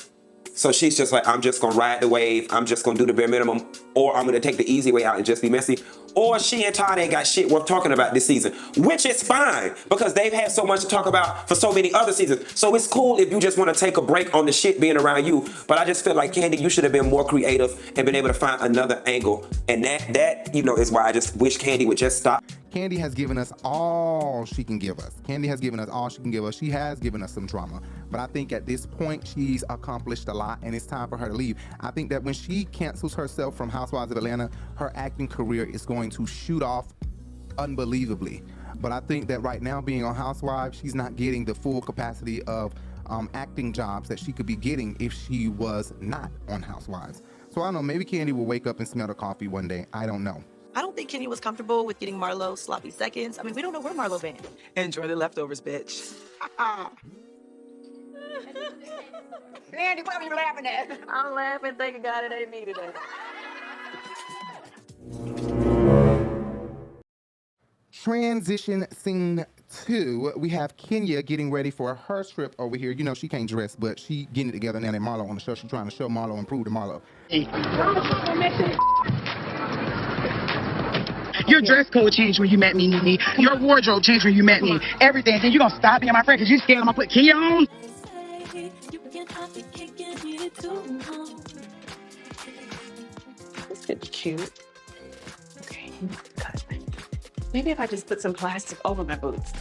So she's just like, I'm just going to ride the wave. I'm just going to do the bare minimum. Or I'm going to take the easy way out and just be messy. Or she and Todd ain't got shit worth talking about this season, which is fine because they've had so much to talk about for so many other seasons. So it's cool if you just want to take a break on the shit being around you. But I just feel like, Kandi, you should have been more creative and been able to find another angle. And that you know, is why I just wish Kandi would just stop. Kandi has given us all she can give us. Kandi has given us all she can give us. She has given us some drama. But I think at this point, she's accomplished a lot and it's time for her to leave. I think that when she cancels herself from Housewives of Atlanta, her acting career is going to shoot off unbelievably. But I think that right now, being on Housewives, she's not getting the full capacity of acting jobs that she could be getting if she was not on Housewives. So I don't know, maybe Kandi will wake up and smell the coffee one day. I don't know. I don't think Kenya was comfortable with getting Marlo sloppy seconds. I mean, we don't know where Marlo been. Enjoy the leftovers, bitch. Kandi, what are you laughing at? I'm laughing, thinking God it ain't me today. Transition scene 2. We have Kenya getting ready for her trip over here. You know, she can't dress, but she getting it together now that Marlo on the show. She's trying to show Marlo and prove to Marlo. Your dress code changed when you met me, Nene. Your wardrobe changed when you met me. Everything. And you gonna stop being my friend because you scared I'm gonna put Kenya on? This could be cute. Okay, cut. Maybe if I just put some plastic over my boots.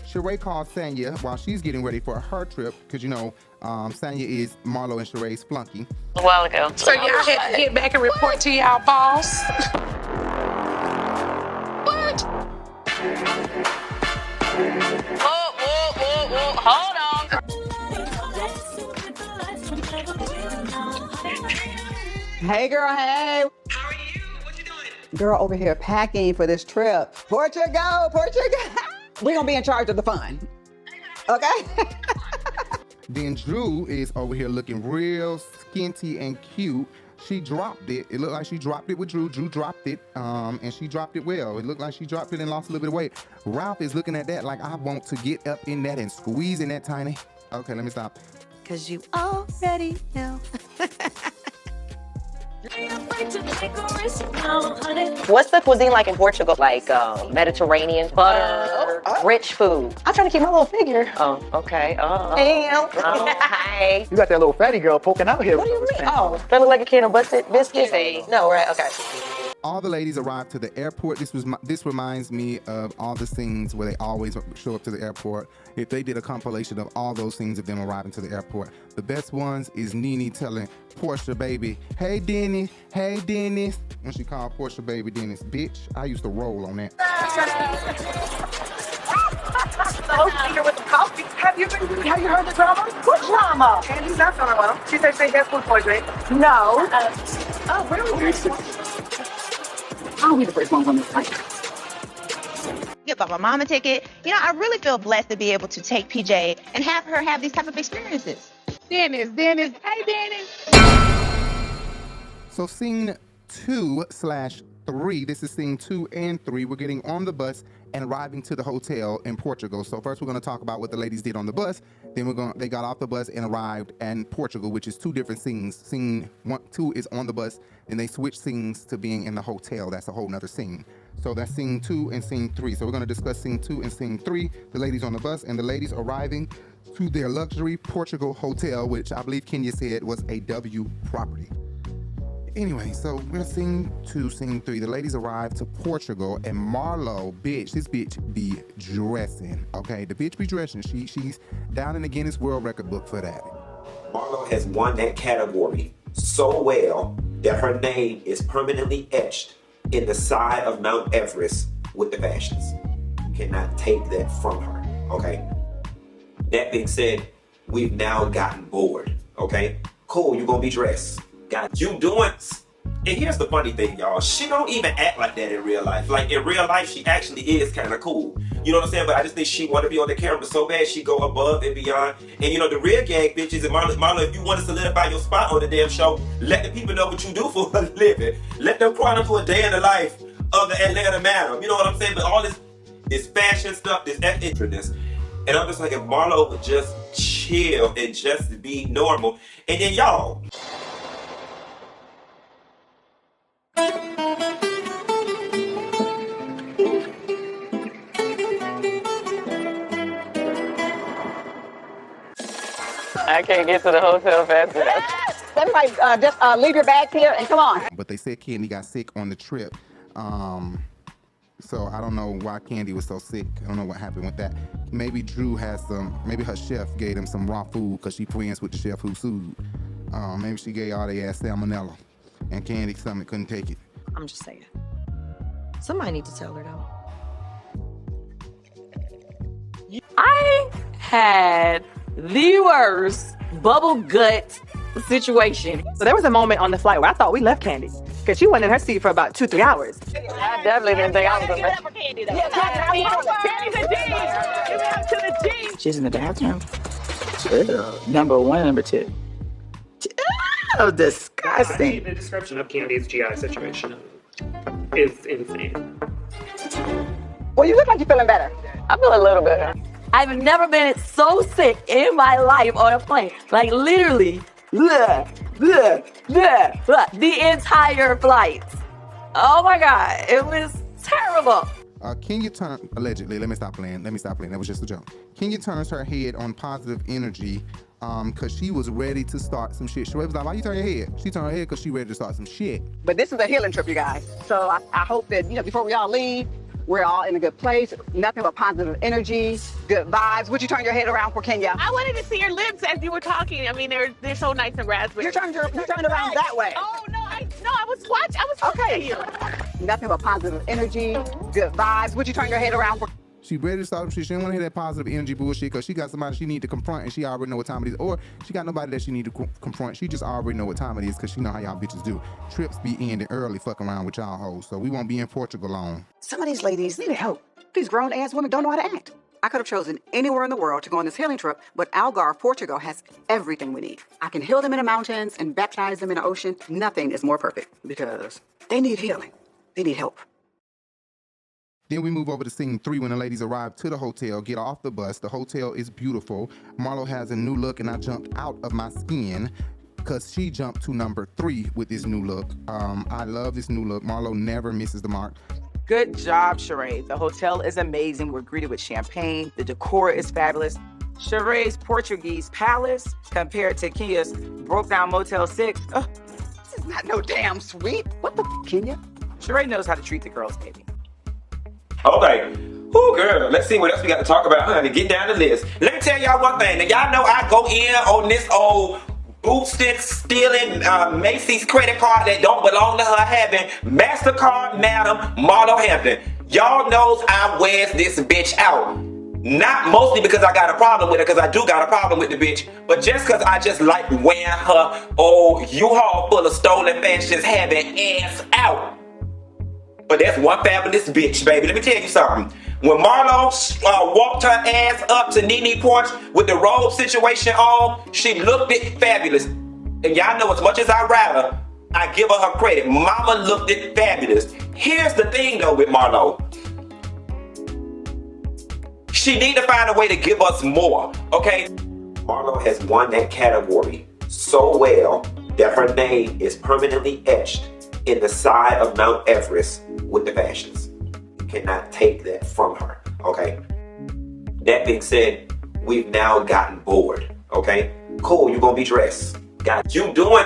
Sheree calls Tanya while she's getting ready for her trip, because you know, Tanya is Marlo and Sheree's flunky. Oh, while ago. So y'all had to get back and report to y'all boss? What? Whoa, hold on. Hey, girl, hey. How are you? What you doing? Girl, over here packing for this trip. Portugal. We're going to be in charge of the fun. Okay? Then Drew is over here looking real skinty and cute. She dropped it. It looked like she dropped it with Drew. Drew dropped it, and she dropped it well. It looked like she dropped it and lost a little bit of weight. Ralph is looking at that like, I want to get up in that and squeeze in that tiny. Okay, let me stop. Because you already know. What's the cuisine like in Portugal? Like Mediterranean, butter, rich food. I'm trying to keep my little figure. Oh, okay. Damn. Hi. You got that little fatty girl poking out here. What do you mean? Oh, that look like a can of busted biscuits? No, right? Okay. All the ladies arrived to the airport. This reminds me of all the scenes where they always show up to the airport. If they did a compilation of all those scenes of them arriving to the airport, the best ones is Nene telling Porsha baby, "Hey Dennis, hey Dennis," when she called Porsha baby Dennis. Bitch, I used to roll on that. Here with the coffee. Have you heard the drama? What drama? Kandi's not feeling well. She said she has food poisoning. No. Oh, really? I'll be the first one on this flight. Get my mama ticket. You know, I really feel blessed to be able to take PJ and have her have these type of experiences. Dennis. Hey, Dennis. So scene 2/3, this is scene 2 and 3. We're getting on the bus and arriving to the hotel in Portugal. So first we're going to talk about what the ladies did on the bus. Then they got off the bus and arrived in Portugal, which is two different scenes. Scene 2 is on the bus, and they switch scenes to being in the hotel. That's a whole nother scene. So that's scene 2 and scene 3. So we're going to discuss scene 2 and scene 3, the ladies on the bus and the ladies arriving to their luxury Portugal hotel, which I believe Kenya said was a W property. Anyway, so we're scene 2, scene 3. The ladies arrived to Portugal, and Marlo, bitch, this bitch be dressing, okay? The bitch be dressing. She's down in the Guinness World Record book for that. Marlo has won that category so well that her name is permanently etched in the side of Mount Everest with the fashions. You cannot take that from her, okay? That being said, we've now gotten bored, okay? Cool, you're gonna be dressed. Got you doing. And here's the funny thing, y'all. She don't even act like that in real life. Like, in real life, she actually is kind of cool. You know what I'm saying? But I just think she want to be on the camera so bad, she go above and beyond. And you know, the real gang bitches, and Marlo, if you want to solidify your spot on the damn show, let the people know what you do for a living. Let them chronicle a day in the life of the Atlanta Madam. You know what I'm saying? But all this fashion stuff, this extraness. And I'm just like, if Marlo would just chill and just be normal. And then y'all, I can't get to the hotel fast enough. Everybody, just leave your bags here and come on. But they said Kandi got sick on the trip. So I don't know why Kandi was so sick. I don't know what happened with that. Maybe Drew has maybe her chef gave them some raw food because she friends with the chef who sued. Maybe she gave all they ass salmonella and Kandi's stomach couldn't take it. I'm just saying. Somebody need to tell her though. I had the worst bubble gut situation. So there was a moment on the flight where I thought we left Kandi because she went in her seat for about 2-3 hours. I definitely didn't think I was gonna She's in the bathroom. Number 1 and number 2. Oh, disgusting. The description of Kandi's GI situation is insane. Well, you look like you're feeling better. I feel a little better. I've never been so sick in my life on a plane. Like literally, the entire flight. Oh my God, it was terrible. Kenya turned, allegedly, let me stop playing, that was just a joke. Kenya turns her head on positive energy because she was ready to start some shit. Sheree was like, why you turn your head? She turned her head because she ready to start some shit. But this is a healing trip, you guys. So I hope that, before we all leave, We're all in a good place. Nothing but positive energy, good vibes. Would you turn your head around for Kenya? I wanted to see your lips as you were talking. I mean, they're so nice and raspberry. You're turning around that way. Oh no, I was watching. I was looking at you. Nothing but positive energy, good vibes. Would you turn your head around for? She ready to start some shit. She don't want to hear that positive energy bullshit because she got somebody she need to confront and she already know what time it is. Or she got nobody that she need to confront. She just already know what time it is because she know how y'all bitches do. Trips be ending early fucking around with y'all hoes. So we won't be in Portugal long. Some of these ladies need help. These grown-ass women don't know how to act. I could have chosen anywhere in the world to go on this healing trip, but Algarve, Portugal has everything we need. I can heal them in the mountains and baptize them in the ocean. Nothing is more perfect because they need healing. They need help. Then we move over to scene 3 when the ladies arrive to the hotel, get off the bus. The hotel is beautiful. Marlo has a new look and I jumped out of my skin because she jumped to number 3 with this new look. I love this new look. Marlo never misses the mark. Good job, Sheree. The hotel is amazing. We're greeted with champagne. The decor is fabulous. Sheree's Portuguese palace compared to Kenya's broke down Motel 6. Ugh, this is not no damn suite. What the Kenya? Sheree knows how to treat the girls, baby. Okay. Oh, girl, let's see what else we got to talk about, honey. Get down the list. Let me tell y'all one thing. Now, y'all know I go in on this old bootstick stealing Macy's credit card that don't belong to her having MasterCard Madam Marlo Hampton. Y'all knows I wears this bitch out. Not mostly because I got a problem with her, because I do got a problem with the bitch, but just because I just like wearing her old U-Haul full of stolen fashions having ass out. But that's one fabulous bitch, baby. Let me tell you something. When Marlo walked her ass up to Nene porch with the robe situation on, she looked it fabulous. And y'all know as much as I ride her, I give her credit. Mama looked it fabulous. Here's the thing though with Marlo. She need to find a way to give us more, okay? Marlo has won that category so well that her name is permanently etched in the side of Mount Everest with the fashions. You cannot take that from her, okay? That being said, we've now gotten bored, okay? Cool, you're gonna be dressed. Got you doing.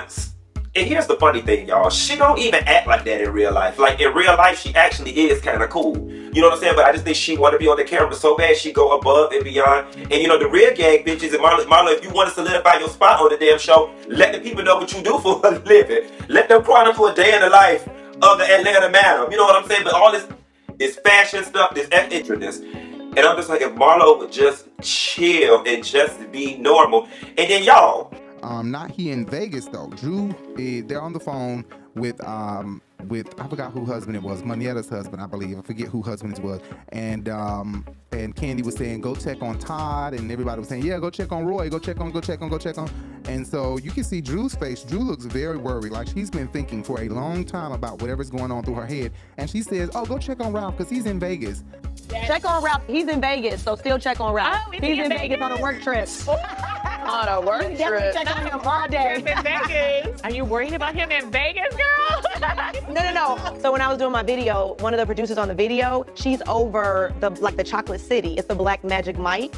And here's the funny thing, y'all. She don't even act like that in real life. Like in real life, she actually is kind of cool. You know what I'm saying? But I just think she want to be on the camera so bad she go above and beyond. And you know, the real gang bitches and Marlo, if you want to solidify your spot on the damn show, let the people know what you do for a living. Let them chronicle a day in the life of the Atlanta Madam. You know what I'm saying? But all this fashion stuff, this extraness. And I'm just like, if Marlo would just chill and just be normal. And then y'all. Not here in Vegas though. Drew, they're on the phone with I forgot who husband it was, Manietta's husband, I believe. I forget who husband it was. And Kandi was saying, go check on Todd, and everybody was saying, yeah, go check on Roy, go check on. And so you can see Drew's face. Drew looks very worried, like she's been thinking for a long time about whatever's going on through her head. And she says, oh, go check on Ralph, because he's in Vegas. Check on Ralph. He's in Vegas, so still check on Ralph. Oh, he's in Vegas on a work trip. On a work trip. Check on him all day. In Vegas. Are you worried about him in Vegas, girl? No. So when I was doing my video, one of the producers on the video, she's over the Chocolate City. It's the Black Magic Mike.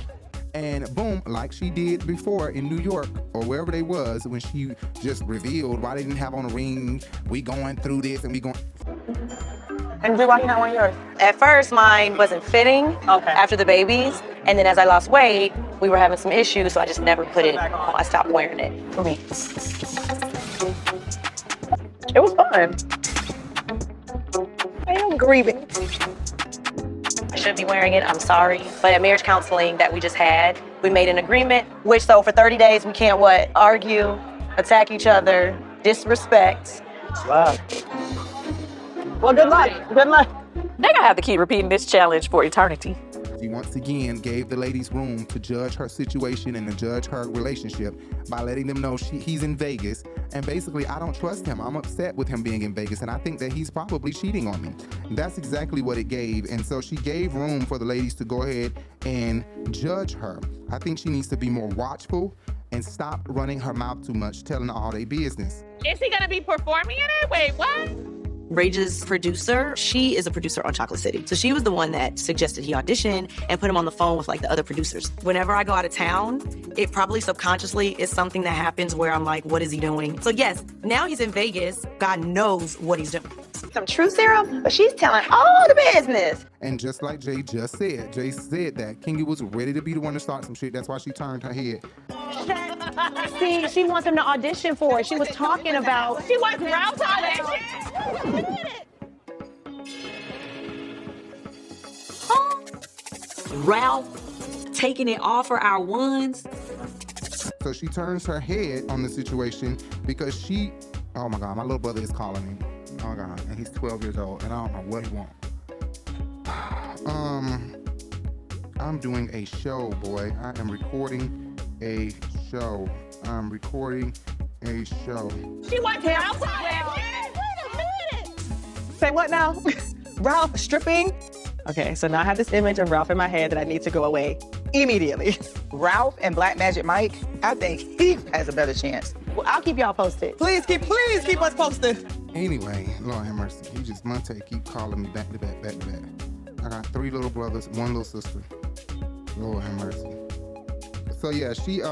And boom, like she did before in New York or wherever they was when she just revealed why they didn't have on a ring. We going through this and we going. And Drew, why you not wearing yours? At first, mine wasn't fitting after the babies. And then as I lost weight, we were having some issues, so I just never put it on. I stopped wearing it for me. It was fun. I am grieving. I shouldn't be wearing it, I'm sorry. But at marriage counseling that we just had, we made an agreement, which so for 30 days we can't argue, attack each other, disrespect. Wow. Well, good luck. Good luck. They're gonna have to keep repeating this challenge for eternity. She once again gave the ladies room to judge her situation and to judge her relationship by letting them know he's in Vegas. And basically, I don't trust him. I'm upset with him being in Vegas, and I think that he's probably cheating on me. And that's exactly what it gave. And so she gave room for the ladies to go ahead and judge her. I think she needs to be more watchful and stop running her mouth too much, telling all their business. Is he gonna be performing in it? Wait, what? Rage's producer, she is a producer on Chocolate City. So she was the one that suggested he audition and put him on the phone with like the other producers. Whenever I go out of town, it probably subconsciously is something that happens where I'm like, what is he doing? So yes, now he's in Vegas. God knows what he's doing. Some truth serum, but she's telling all the business. And just like Jay just said, Jay said that Kandi was ready to be the one to start some shit. That's why she turned her head. See, she wants him to audition for it. She was talking about. She wants Ralph to audition. Ralph taking it off for our ones. So she turns her head on the situation because she, oh my God, my little brother is calling me. Oh my God, and he's 12 years old, and I don't know what he wants. I'm doing a show, boy. I am recording a show. I'm recording a show. She wants Ralph to audition. Wait a minute. Say what now? Ralph stripping? Okay, so now I have this image of Ralph in my head that I need to go away immediately. Ralph and Black Magic Mike, I think he has a better chance. Well, I'll keep y'all posted. Please keep us posted. Anyway, Lord have mercy. He just, Monte keep calling me back to back, back to back. I got 3 little brothers, 1 little sister. Lord have mercy. So yeah, she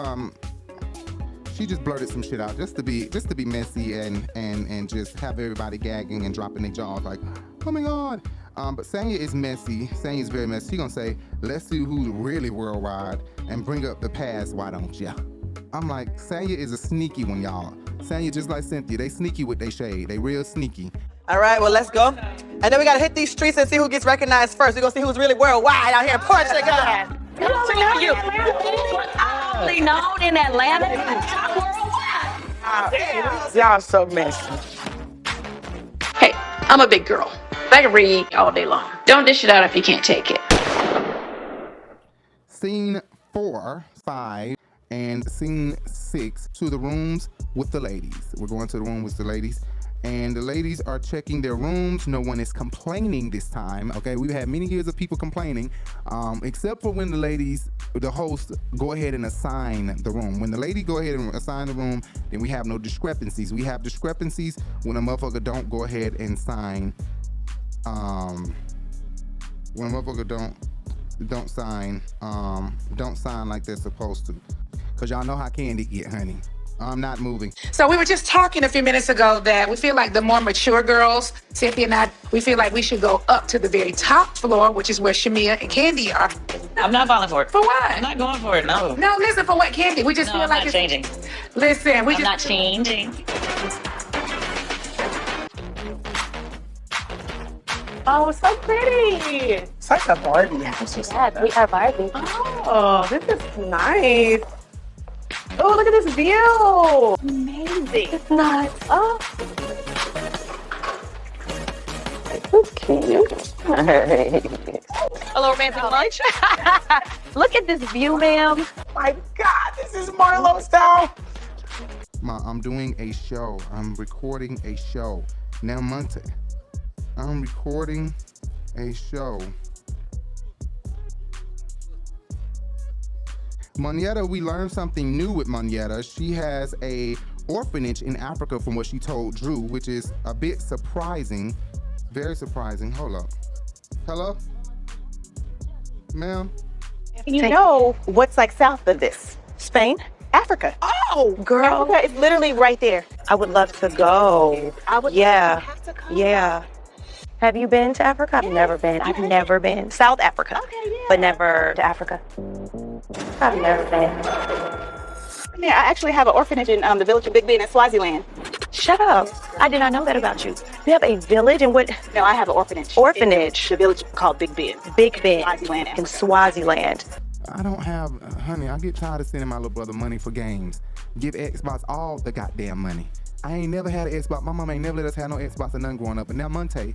just blurted some shit out just to be messy and just have everybody gagging and dropping their jaws like, oh my God. But Tanya is messy. Tanya's very messy. She gonna say, let's see who's really worldwide and bring up the past, why don't ya? I'm like, Tanya is a sneaky one, y'all. Tanya just like Cynthia, they sneaky with they shade. They real sneaky. All right, well, let's go. And then we gotta hit these streets and see who gets recognized first. We're gonna see who's really worldwide out here in Portugal. Only known in Atlanta, worldwide. Y'all so messy. Hey, I'm a big girl. I can read all day long. Don't dish it out if you can't take it. Scene 4, 5, and scene 6 to the rooms with the ladies. We're going to the room with the ladies. And the ladies are checking their rooms. No one is complaining this time. Okay, we've had many years of people complaining, except for when the host, go ahead and assign the room. When the lady go ahead and assign the room, then we have no discrepancies. We have discrepancies when a motherfucker don't go ahead and sign. When a motherfucker don't sign like they're supposed to. Cause y'all know how Kandi get, honey. I'm not moving. So we were just talking a few minutes ago that we feel like the more mature girls, Cynthia and I, we feel like we should go up to the very top floor, which is where Shamia and Kandi are. I'm not falling for it. For what? I'm not going for it, no. No, listen, for what, Kandi? We just feel I'm like not changing. Listen, I'm not changing. Oh, so pretty. It's like a Barbie house. Yeah, we are Barbie. Oh, this is nice. Oh, look at this view. Amazing. It's nice. Oh. Hello, romantic lunch. Look at this view, ma'am. My God, this is Marlo style. I'm doing a show. I'm recording a show. Now, Monte, I'm recording a show. Monyetta, we learned something new with Monyetta. She has a orphanage in Africa from what she told Drew, which is a bit surprising. Very surprising. Hold up. Hello? Ma'am? You know what's like south of this? Spain? Africa. Oh, girl. Africa is literally right there. I would love to go. Yeah. Have you been to Africa? I've never been. I've never been. South Africa. But never to Africa. I've never been. Yeah, I actually have an orphanage in the village of Big Ben in Swaziland. Shut up. I did not know that about you. You have a village and what? No, I have an orphanage. Orphanage. The village called Big Ben. Big Ben. Swaziland. In Swaziland. I don't have, honey, I get tired of sending my little brother money for games. Give Xbox all the goddamn money. I ain't never had an Xbox. My mama ain't never let us have no Xbox or nothing growing up. But now Monte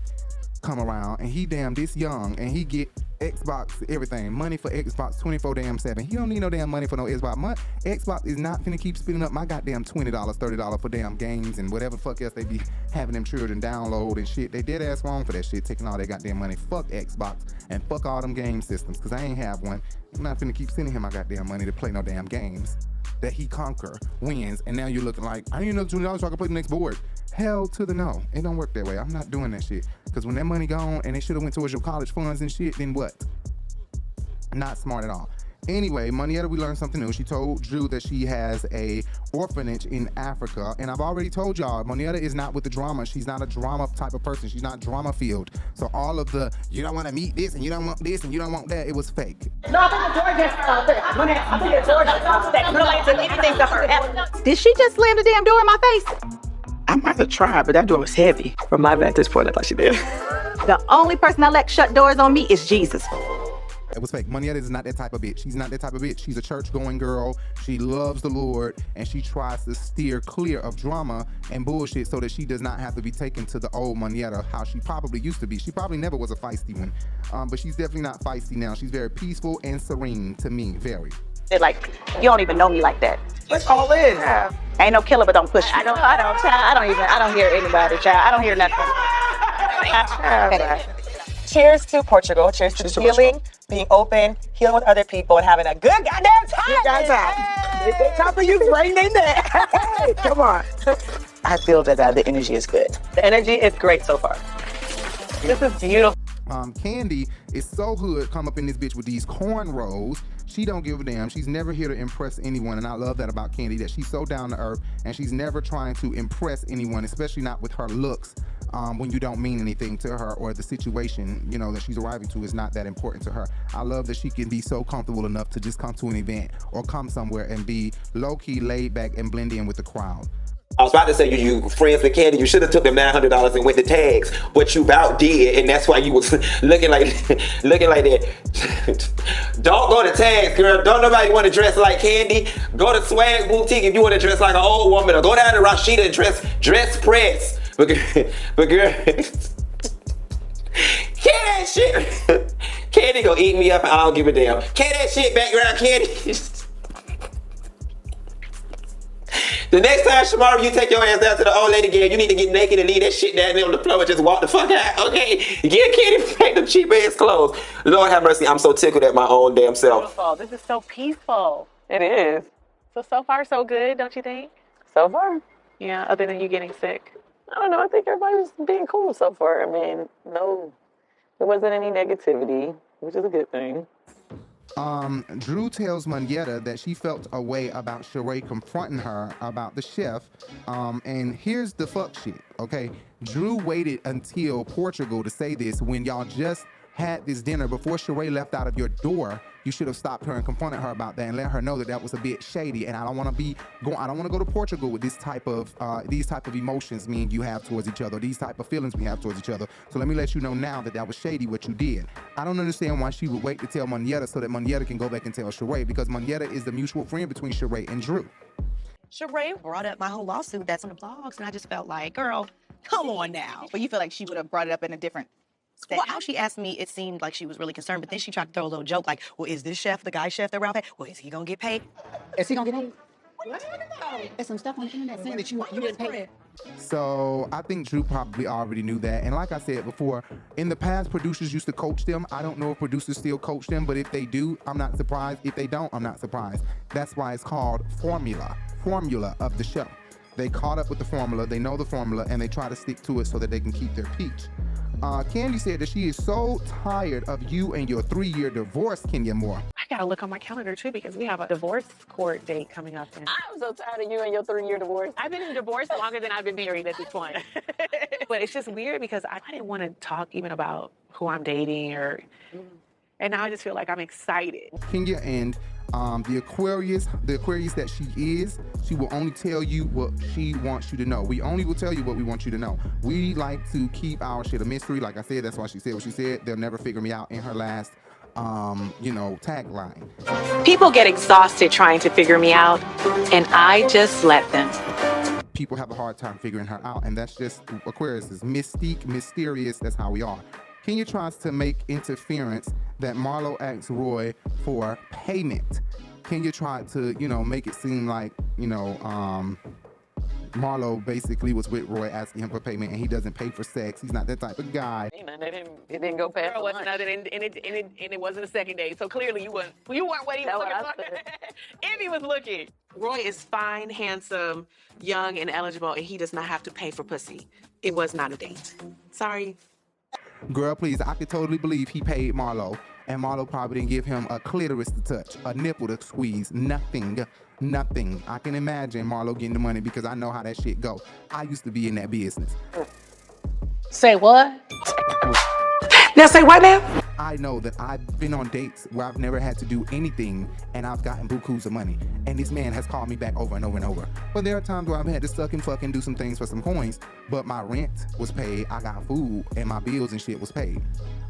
come around and he damn this young and he get Xbox everything. Money for Xbox 24/7. He don't need no damn money for no Xbox. Xbox is not finna keep spending up my goddamn $20, $30 for damn games and whatever the fuck else they be having them children download and shit. They dead ass wrong for that shit, taking all their goddamn money. Fuck Xbox and fuck all them game systems, cause I ain't have one. I'm not finna keep sending him my goddamn money to play no damn games. that he conquer wins, and now you're looking like, I need another $20 so I can play the next board. Hell to the no. It don't work that way. I'm not doing that shit. Because when that money gone and it should have went towards your college funds and shit, then what? Not smart at all. Anyway, Monietta, we learned something new. She told Drew that she has a orphanage in Africa. And I've already told y'all, Monietta is not with the drama. She's not a drama type of person. She's not drama filled. So all of the, you don't want to meet this and you don't want this and you don't want that, it was fake. No, I think it's gorgeous. Anything to her. Did she just slam the damn door in my face? I might have tried, but that door was heavy. From my vantage point, I thought she did. The only person I let shut doors on me is Jesus. It was fake. Monietta is not that type of bitch. She's not that type of bitch. She's a church-going girl. She loves the Lord, and she tries to steer clear of drama and bullshit so that she does not have to be taken to the old Monietta, how she probably used to be. She probably never was a feisty one, but she's definitely not feisty now. She's very peaceful and serene to me, very. Like, you don't even know me like that. Let's all in. Ain't no killer, but don't push me. I don't hear anybody, child. I don't hear nothing. Cheers to Portugal. Cheers to healing, being open, healing with other people, and having a good goddamn time. Good goddamn time. They come for you right in there. Hey, come on. I feel that the energy is good. The energy is great so far. This is beautiful. Kandi is so hood, come up in this bitch with these cornrows. She don't give a damn. She's never here to impress anyone, and I love that about Kandi, that she's so down to earth, and she's never trying to impress anyone, especially not with her looks, when you don't mean anything to her, or the situation, you know, that she's arriving to is not that important to her. I love that she can be so comfortable enough to just come to an event or come somewhere and be low-key, laid back, and blend in with the crowd. I was about to say you friends with Kandi, you should have took them $900 and went to tags, but you about did, and that's why you was looking like that. Don't go to tags, girl. Don't nobody want to dress like Kandi. Go to Swag Boutique if you want to dress like an old woman, or go down to Rashida and dress press. But girl, can that shit? Kandi gonna eat me up and I don't give a damn. Can that shit background, Kandi? The next time, Shamara, you take your ass down to the old lady game, you need to get naked and leave that shit down there on the floor and just walk the fuck out, okay? Get Kandi back them cheap ass clothes. Lord have mercy, I'm so tickled at my own damn self. Beautiful. This is so peaceful. It is. So far, so good, don't you think? So far. Yeah, other than you getting sick. I don't know. I think everybody's being cool so far. I mean, no, there wasn't any negativity, which is a good thing. Drew tells Monietta that she felt a way about Sheree confronting her about the chef. And here's the fuck shit, okay? Drew waited until Portugal to say this when y'all just had this dinner. Before Sheree left out of your door, you should have stopped her and confronted her about that and let her know that that was a bit shady. And I don't want to go to Portugal with this type of these type of emotions me and you have towards each other, these type of feelings we have towards each other. So let me let you know now that that was shady what you did. I don't understand why she would wait to tell Monietta so that Monietta can go back and tell Sheree, because Monietta is the mutual friend between Sheree and Drew. Sheree brought up my whole lawsuit that's on the blogs, and I just felt like, girl, come on now. But you feel like she would have brought it up in a different setting? Well, how she asked me, it seemed like she was really concerned, but then she tried to throw a little joke like, well, is this chef the guy chef that Ralph had? Well, is he gonna get paid? Is he gonna get paid? There's some stuff on the internet saying that you didn't pay. So I think Drew probably already knew that. And like I said before, in the past, producers used to coach them. I don't know if producers still coach them, but if they do, I'm not surprised. If they don't, I'm not surprised. That's why it's called formula of the show. They caught up with the formula, they know the formula, and they try to stick to it so that they can keep their peach. Kandi said that she is so tired of you and your 3-year divorce, Kenya Moore. I gotta look on my calendar too, because we have a divorce court date coming up. I'm so tired of you and your 3-year divorce. I've been in divorce longer than I've been married at this point. But it's just weird because I didn't want to talk even about who I'm dating and now I just feel like I'm excited. Kenya and the Aquarius that she is, she will only tell you what she wants you to know. We only will tell you what we want you to know. We like to keep our shit a mystery. Like I said, that's why she said what she said. They'll never figure me out in her last, tagline. People get exhausted trying to figure me out, and I just let them. People have a hard time figuring her out, and that's just Aquarius is mystique, mysterious. That's how we are. Kenya tries to make interference that Marlo asks Roy for payment. Kenya tried to, make it seem like, Marlo basically was with Roy asking him for payment, and he doesn't pay for sex. He's not that type of guy. It didn't go past. It wasn't other than, and it wasn't a second date. So clearly you weren't what he was looking for. If he was looking. Roy is fine, handsome, young, and eligible, and he does not have to pay for pussy. It was not a date. Sorry. Girl, please, I could totally believe he paid Marlo, and Marlo probably didn't give him a clitoris to touch, a nipple to squeeze, nothing. I can imagine Marlo getting the money because I know how that shit go. I used to be in that business. Say what? Now say what now? I know that I've been on dates where I've never had to do anything and I've gotten bukus of money. And this man has called me back over and over and over. But there are times where I've had to suck and fucking do some things for some coins, but my rent was paid, I got food, and my bills and shit was paid.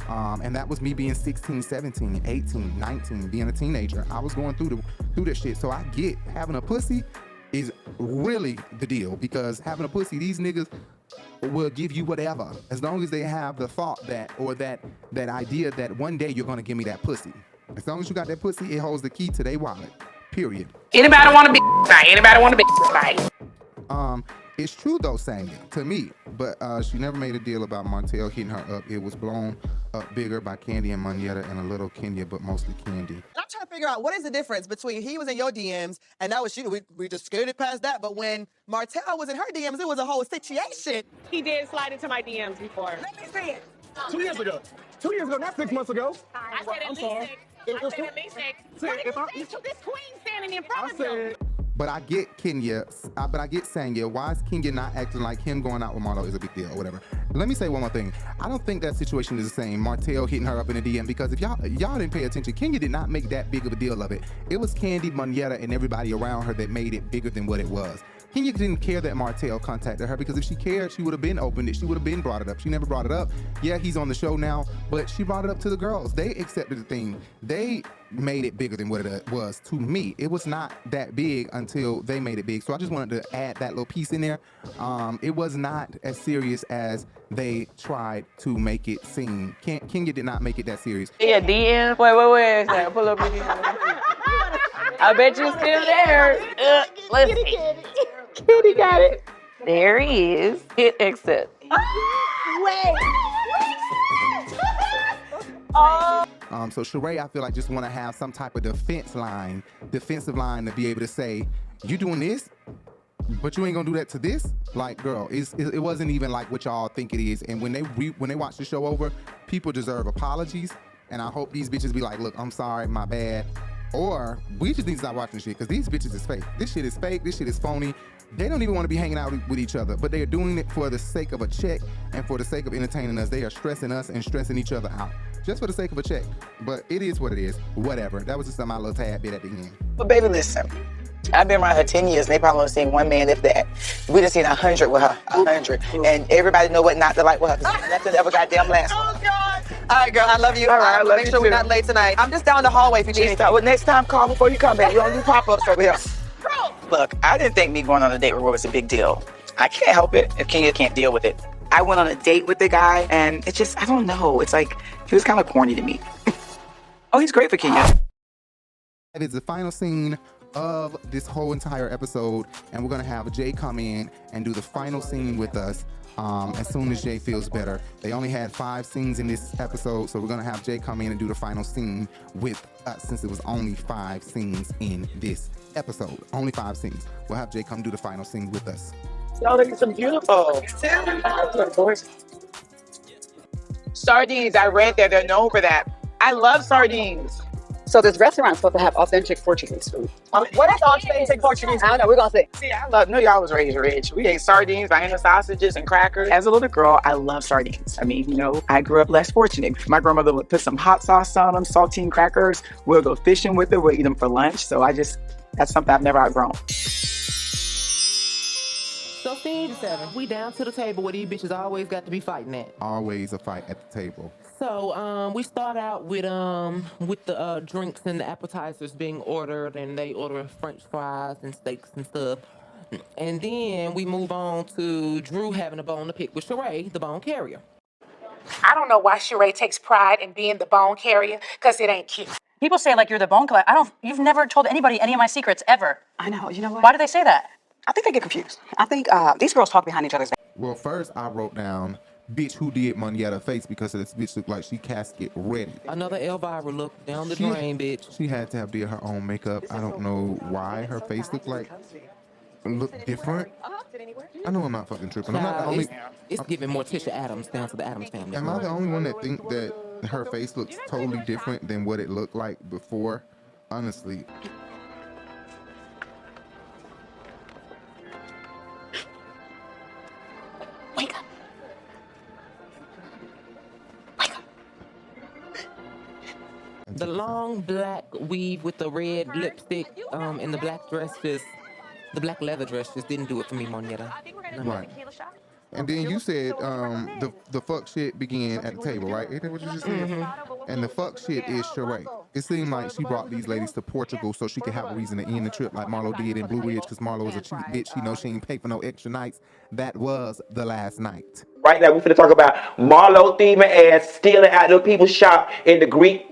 And that was me being 16, 17, 18, 19, being a teenager. I was going through this shit. So I get having a pussy is really the deal, because having a pussy, these niggas will give you whatever as long as they have the thought that, or that idea that one day you're gonna give me that pussy. As long as you got that pussy, it holds the key to their wallet. Period. Anybody want to be tonight? Anybody want to be tonight? It's true though, saying it to me, but she never made a deal about Marcille hitting her up. It was blown up bigger by Kandi and Monyetta and a little Kenya, but mostly Kandi. I'm trying to figure out what is the difference between he was in your DMs and that was she. We just skirted past that, but when Martell was in her DMs, it was a whole situation. He did slide into my DMs before. Let me see it. 2 years ago. 2 years ago, not 6 months ago. I said at least sorry. 6. I said at least 6. What did you say to this queen standing in front of you? But I get Kenya, but I get Sanya. Why is Kenya not acting like him going out with Marlo is a big deal or whatever? Let me say one more thing. I don't think that situation is the same. Martell hitting her up in the DM, because if y'all didn't pay attention, Kenya did not make that big of a deal of it. It was Kandi, Monyetta, and everybody around her that made it bigger than what it was. Kenya didn't care that Martell contacted her, because if she cared, she would have been opened it. She would have been brought it up. She never brought it up. Yeah, he's on the show now, but she brought it up to the girls. They accepted the thing. They made it bigger than what it was to me. It was not that big until they made it big. So I just wanted to add that little piece in there. It was not as serious as they tried to make it seem. Kenya did not make it that serious. Yeah, DM. Wait. Pull up your DM. I bet you're still there. Let's see. Kitty got it. There he is. Hit exit. So Sheree, I feel like just want to have some type of defensive line to be able to say, you doing this, but you ain't gonna do that to this. Like, girl, it wasn't even like what y'all think it is. And when they watch the show over, people deserve apologies. And I hope these bitches be like, look, I'm sorry, my bad. Or we just need to stop watching shit, because these bitches is fake. This shit is fake. This shit is phony. They don't even want to be hanging out with each other, but they are doing it for the sake of a check and for the sake of entertaining us. They are stressing us and stressing each other out just for the sake of a check. But it is what it is. Whatever. That was just my little tad bit at the end. But baby, listen. I've been around her 10 years, and they probably only seen one man, if that. We done seen 100 with her, 100. And everybody know what not to like with her. Nothing ever goddamn last. Oh, God. All right, girl, I love you. All right, I love make you sure we're too. not late tonight. I'm just down the hallway if you need anything. Well, next time, call before you come back. We don't do pop-ups over here. Look, I didn't think me going on a date with Roy was a big deal. I can't help it if Kenya can't deal with it. I went on a date with the guy, and it's just, I don't know. It's like, he was kind of corny to me. Oh, he's great for Kenya. It is the final scene of this whole entire episode, and we're gonna have Jay come in and do the final scene with us as soon as Jay feels better. They only had 5 scenes in this episode, so we're gonna have Jay come in and do the final scene with us, since it was only 5 scenes in this episode. Only 5 scenes. We'll have Jay come do the final scene with us. Y'all look so beautiful. Sardines, I read that they're known for that. I love sardines. So this restaurant's supposed to have authentic Portuguese food. What is authentic Portuguese? I don't know, we're gonna see. See, know y'all was raised rich. We ate sardines, Vienna sausages, and crackers. As a little girl, I love sardines. I mean, I grew up less fortunate. My grandmother would put some hot sauce on them, saltine crackers. We'll go fishing with it. We'll eat them for lunch. So that's something I've never outgrown. So scene 7, we down to the table where these bitches always got to be fighting at. Always a fight at the table. So we start out with the drinks and the appetizers being ordered, and they order French fries and steaks and stuff. And then we move on to Drew having a bone to pick with Sheree, the bone carrier. I don't know why Sheree takes pride in being the bone carrier, because it ain't cute. People say like you're the bone collector. You've never told anybody any of my secrets ever. I know, you know what? Why do they say that? I think they get confused. I think these girls talk behind each other's back. Well, first I wrote down bitch who did Monyetta's face because this bitch looked like she casket ready. Another Elvira look down the drain, bitch. She had to have did her own makeup. I don't know why her face looked different. I know I'm not fucking tripping. I'm not the only. It's giving Morticia Adams down to the Adams family. Am I the only one that think that her face looks totally different than what it looked like before? Honestly. Wake up. The long black weave with the red lipstick and the black dress the black leather dress just didn't do it for me, Monyetta. Right. And then you said the fuck shit began at the table, right? Isn't that what you just said? Mm-hmm. And the fuck shit is Sheree. It seemed like she brought these ladies to Portugal so she could have a reason to end the trip like Marlo did in Blue Ridge because Marlo was a cheap bitch. She knows she ain't pay for no extra nights. That was the last night. Right now, we're finna talk about Marlo thieving ass stealing out of people's shop in the Greek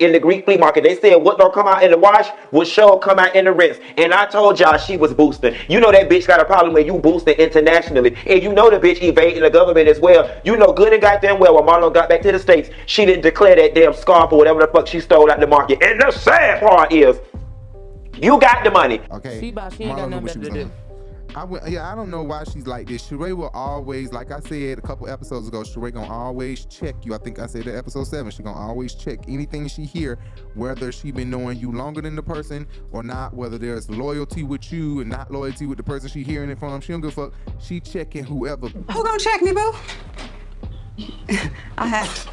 flea market. They said what don't come out in the wash will sure come out in the rinse. And I told y'all she was boosting. You know that bitch got a problem when you boosting internationally. And you know the bitch evading the government as well. You know good and goddamn well when Marlo got back to the States, she didn't declare that damn scarf or whatever the fuck she stole out the market. And the sad part is, you got the money. Okay. She ain't got nothing better to do. I don't know why she's like this. Sheree will always, like I said a couple episodes ago, Sheree gonna always check you. I think I said that episode 7. She gonna always check anything she hear, whether she been knowing you longer than the person or not, whether there's loyalty with you and not loyalty with the person she hearing it from. She don't give a fuck. She checking whoever. Who gonna check me, boo? I have.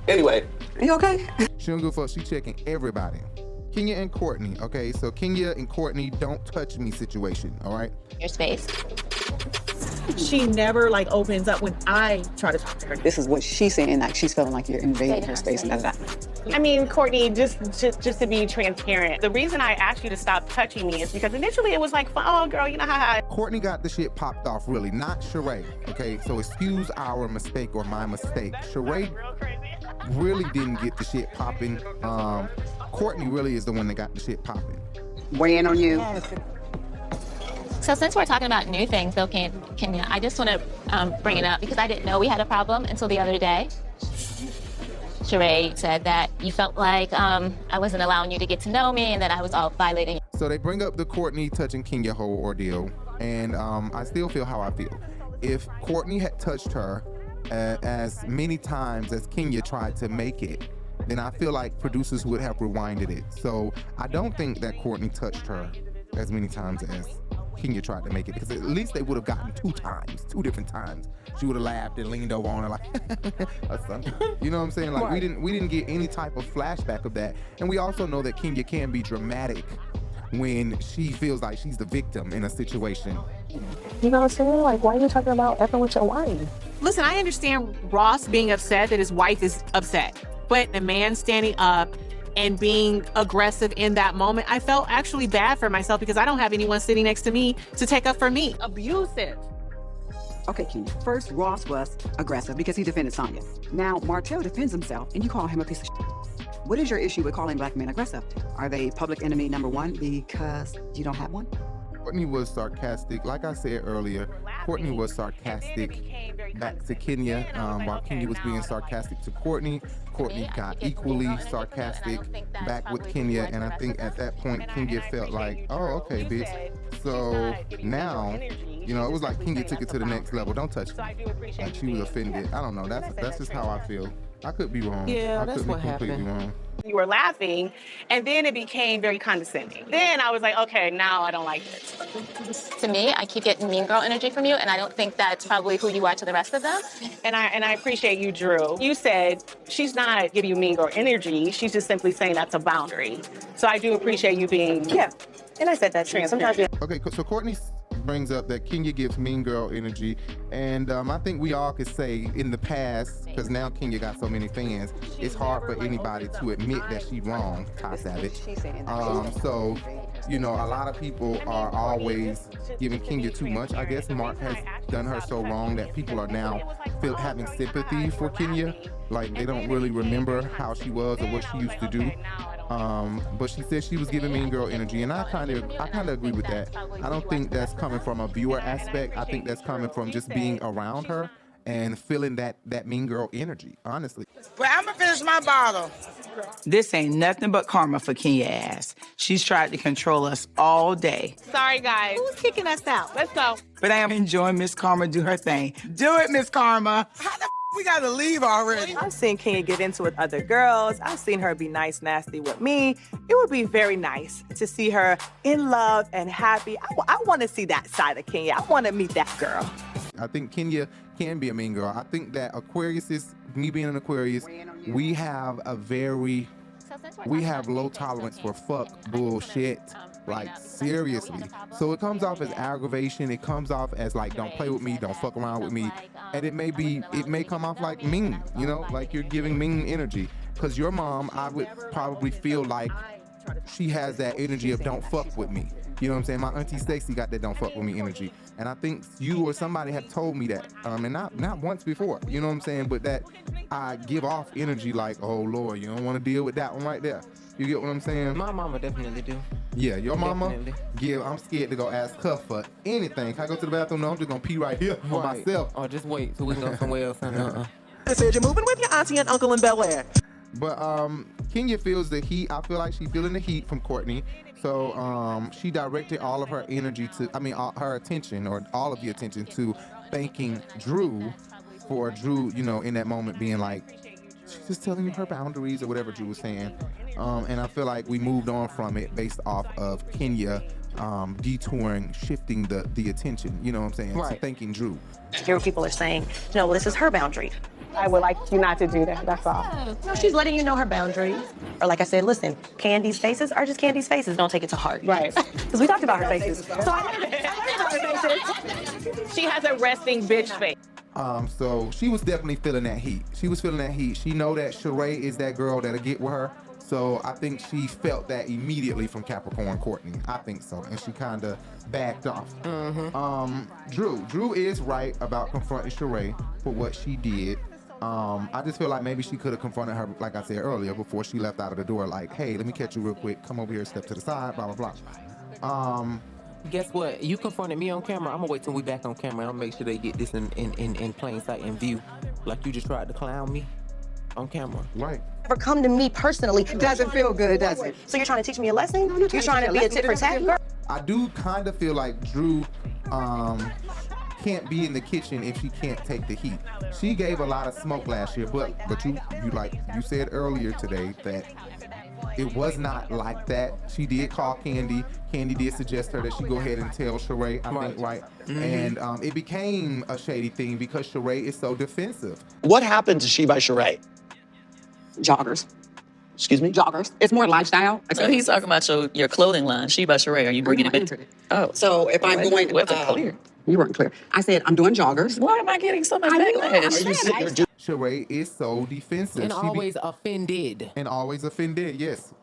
Anyway. You okay? She don't give a fuck. She checking everybody. Kenya and Courtney, okay? So Kenya and Courtney don't touch me situation, all right? Your space. She never like opens up when I try to talk to her. This is what she's saying, like she's feeling like you're invading her space and that. I mean, Courtney, just to be transparent, the reason I asked you to stop touching me is because initially it was like, oh girl, you know how Courtney got the shit popped off, really, not Sheree, okay? So excuse our mistake or my mistake. Sheree really didn't get the shit popping. Courtney really is the one that got the shit popping. Weighing on you. So since we're talking about new things, though, Kenya, I just want to bring it up because I didn't know we had a problem until the other day. Sheree said that you felt like I wasn't allowing you to get to know me and that I was all violating. So they bring up the Courtney touching Kenya whole ordeal, and I still feel how I feel. If Courtney had touched her as many times as Kenya tried to make it, then I feel like producers would have rewinded it. So I don't think that Courtney touched her as many times as Kenya tried to make it, because at least they would have gotten 2 different times. She would have laughed and leaned over on her like, or something. You know what I'm saying? Like we didn't get any type of flashback of that. And we also know that Kenya can be dramatic when she feels like she's the victim in a situation. You know what I'm saying? Like, why are you talking about effing with your wife? Listen, I understand Ross being upset that his wife is upset, but the man standing up and being aggressive in that moment, I felt actually bad for myself because I don't have anyone sitting next to me to take up for me. Abusive. Okay, Kenya. First, Ross was aggressive because he defended Tanya. Now, Marcille defends himself and you call him a piece of shit. What is your issue with calling black men aggressive? Are they public enemy number 1 because you don't have one? Courtney was sarcastic. Like I said earlier, Courtney was sarcastic back to Kenya while Kenya was being sarcastic to Courtney. Courtney got equally sarcastic back with Kenya, and I think at that point Kenya felt like, oh, okay, bitch. So now, you know, it was like Kenya took it to the next level. Don't touch me. Like she was offended. I don't know. That's just how I feel. I could be wrong. Yeah, I that's could be what completely happened. wrong. You were laughing, and then it became very condescending. Then I was like, okay, now I don't like this. To me, I keep getting mean girl energy from you, and I don't think that's probably who you are to the rest of them. And I appreciate you, Drew. You said she's not giving you mean girl energy. She's just simply saying that's a boundary. So I do appreciate you being, and I said that transparent. Okay, so Courtney brings up that Kenya gives mean girl energy, and I think we all could say in the past, because now Kenya got so many fans, it's hard for anybody to admit that she's wrong, Ty Savage. So, you know, a lot of people are always giving Kenya too much. I guess Mark has done her so wrong that people are now having sympathy for Kenya. Like they don't really remember how she was or what she used to do. But she said she was giving mean girl energy, and I kind of agree with that. I don't think that's coming from a viewer aspect. I think that's coming from just being around her and feeling that mean girl energy, honestly. But I'm gonna finish my bottle. This ain't nothing but karma for Kenya ass. She's tried to control us all day. Sorry, guys. Who's kicking us out? Let's go. But I am enjoying Miss Karma do her thing. Do it, Miss Karma. How the we gotta leave already? I've seen Kenya get into it with other girls. I've seen her be nice, nasty with me. It would be very nice to see her in love and happy. I want to see that side of Kenya. I want to meet that girl. I think Kenya can be a mean girl. I think that Aquarius is, me being an Aquarius, we have low tolerance for fuck bullshit, like seriously. So it comes off as aggravation. It comes off as like, don't play with me, don't fuck around with me. And it may come off like mean, you know, like you're giving mean energy. Cause your mom, I would probably feel like she has that energy of don't fuck with me. You know what I'm saying? My auntie Stacy got that don't fuck with me energy. And I think you or somebody have told me that, and not once before, you know what I'm saying? But that I give off energy like, oh Lord, you don't want to deal with that one right there. You get what I'm saying? My mama definitely do. Yeah, your mama Definitely. I'm scared to go ask her for anything. Can I go to the bathroom? No, I'm just gonna pee right here for myself. Or just wait till we can go somewhere else. I said you're moving with your auntie and uncle in Bel Air. But Kenya feels the heat. I feel like she's feeling the heat from Courtney. So she directed all of her energy her attention, or all of the attention, to thanking Drew for Drew, you know, in that moment being like, she's just telling you her boundaries or whatever Drew was saying. And I feel like we moved on from it based off of Kenya detouring, shifting the attention, you know what I'm saying, to thanking Drew. Here people are saying, no, this is her boundary. I would like you not to do that, that's all. No, she's letting you know her boundaries. Or like I said, listen, Kandi's faces are just Kandi's faces. Don't take it to heart. Right. Because we talked about her faces. So I learned about her faces. She has a resting bitch face. So she was definitely feeling that heat. She was feeling that heat. She know that Sheree is that girl that'll get with her. So I think she felt that immediately from Capricorn Courtney. I think so. And she kind of backed off. Drew is right about confronting Sheree for what she did. I just feel like maybe she could have confronted her, like I said earlier, before she left out of the door, like, hey, let me catch you real quick. Come over here, step to the side, blah, blah, blah. Guess what? You confronted me on camera. I'm gonna wait till we back on camera. I'll make sure they get this in plain sight and view. Like you just tried to clown me on camera. Right. Never come to me personally. Doesn't feel good, does it? So you're trying to teach me a lesson? You're trying to be a tit for tat? I do kind of feel like Drew can't be in the kitchen if she can't take the heat. She gave a lot of smoke last year, but you said earlier today that it was not like that. She did call Kandi. Kandi did suggest her that she go ahead and tell Sheree, I think, right? And it became a shady thing because Sheree is so defensive. What happened to She by Sheree? Joggers. Excuse me? Joggers. It's more lifestyle. So he's talking about your clothing line. She by Sheree. Are you bringing it back? Oh. So if I'm going to... Wasn't clear. You weren't clear. I said I'm doing joggers. Why am I getting so much backlash? Sheree is so defensive. And always offended. And always offended, yes.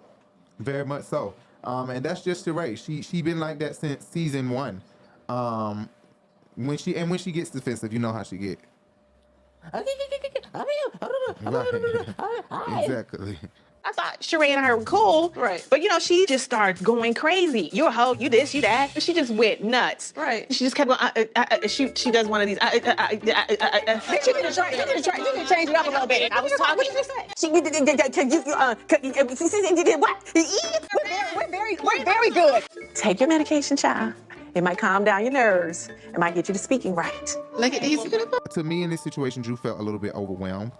Very much so. And that's just Sheree. She been like that since season 1. When she gets defensive, you know how she get. Exactly. I thought Sheree and her were cool. Right. But, she just started going crazy. You a hoe, you this, you that. She just went nuts. Right. She just kept going, she does one of these. You need to change it up a little bit. I was talking. What did you say? We're very good. Take your medication, child. It might calm down your nerves. It might get you to speaking right. Look at these. To me, in this situation, Drew felt a little bit overwhelmed.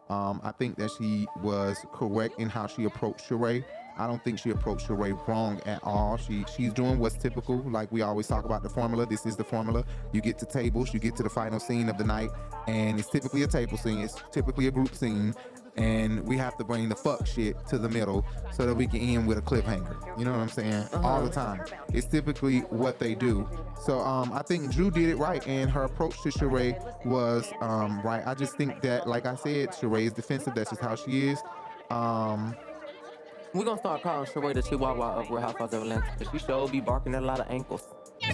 I think that she was correct in how she approached Sheree. I don't think she approached Sheree wrong at all. She's doing what's typical. Like we always talk about the formula. This is the formula. You get to tables, you get to the final scene of the night, and it's typically a table scene. It's typically a group scene. And we have to bring the fuck shit to the middle so that we can end with a cliffhanger. You know what I'm saying? All the time. It's typically what they do. So I think Drew did it right, and her approach to Sheree was right. I just think that, like I said, Sheree is defensive. That's just how she is. We're gonna start calling Sheree the Chihuahua of Real Housewives of Atlanta, because she sure be barking at a lot of ankles.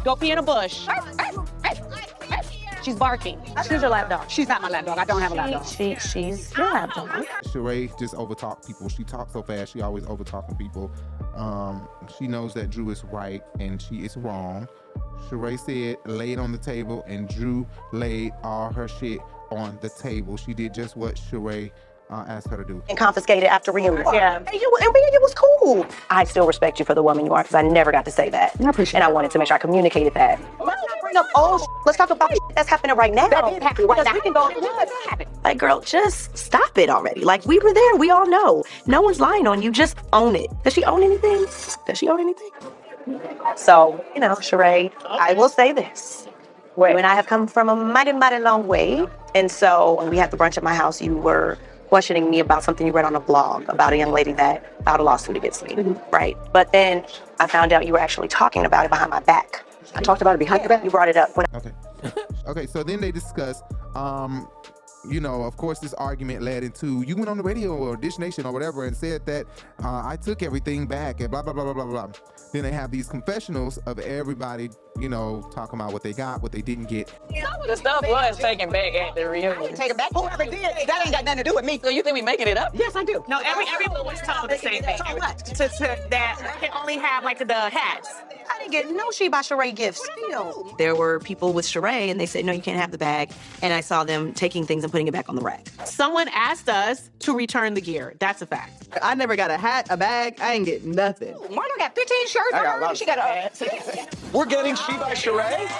Go pee in a bush. She's barking. She's your lap dog. She's not my lap dog. I don't have a lap dog. She's your lap dog. Sheree just overtalk people. She talks so fast. She always overtalking people. She knows that Drew is right and she is wrong. Sheree said, lay it on the table, and Drew laid all her shit on the table. She did just what Sheree asked her to do. And confiscated after reunion. Yeah. And reunion was cool. I still respect you for the woman you are because I never got to say that. I appreciate And I wanted to make sure I communicated that. Let's not bring up old Let's talk about that's happening right now. That is happening right now. We can go like, girl, just stop it already. Like, we were there. We all know. No one's lying on you. Just own it. Does she own anything? Does she own anything? So, Sheree, I will say this. You and I have come from a mighty, mighty long way. And so when we had the brunch at my house, you were questioning me about something you read on a blog about a young lady that filed a lawsuit against me, right? But then I found out you were actually talking about it behind my back. I talked about it behind your back? You brought it up. Okay, so then they discussed, of course, this argument led into, you went on the radio or Dish Nation or whatever and said that I took everything back and blah, blah, blah, blah, blah, blah. Then they have these confessionals of everybody, talking about what they got, what they didn't get. Some of the stuff was taken back at the reunion. I didn't take it back. Whoever did, that ain't got nothing to do with me. So you think we making it up? Yes, I do. No, everyone was told the same thing. So what? That I can only have like the hats. I didn't get no She By Sheree gifts still. There were people with Sheree and they said, no, you can't have the bag. And I saw them taking things and putting it back on the rack. Someone asked us to return the gear. That's a fact. I never got a hat, a bag. I ain't get nothing. Marlo got 15 shirts. I got a lot. She got a... We're getting She By Sheree?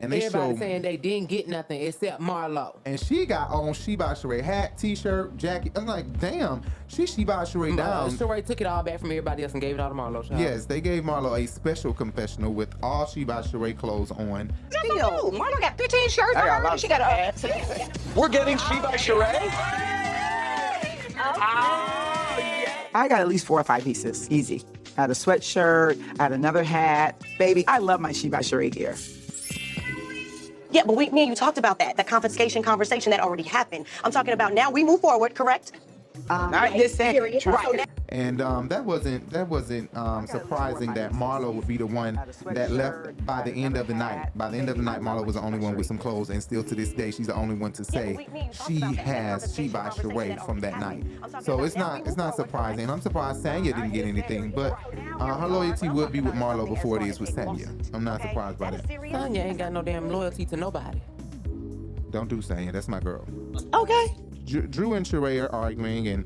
And they Everybody showed, saying they didn't get nothing except Marlo. and she got on She By Sheree hat, t-shirt, jacket. I'm like, damn, She By Sheree down. Sheree took it all back from everybody else and gave it all to Marlo. Child. Yes, they gave Marlo a special confessional with all She By Sheree clothes on. Still, Marlo got 15 shirts. I got a lot. She got a... We're getting She By Sheree? I got at least 4 or 5 pieces, easy. I had a sweatshirt, I had another hat. Baby, I love my She By Sheree gear. Yeah, but me and you talked about that confiscation conversation that already happened. I'm talking about now we move forward, correct? Not this second. Right. And that wasn't surprising that Marlo would be the one that left by the end of the night. By the end of the night, Marlo was the only one with some clothes, and still to this day, she's the only one to say she has She By Sheree from that night. So it's not surprising. I'm surprised Tanya didn't get anything, but her loyalty would be with Marlo before it is with Tanya. I'm not surprised by that. Tanya ain't got no damn loyalty to nobody. Don't do Tanya, that's my girl. Okay. Drew and Sheree are arguing, and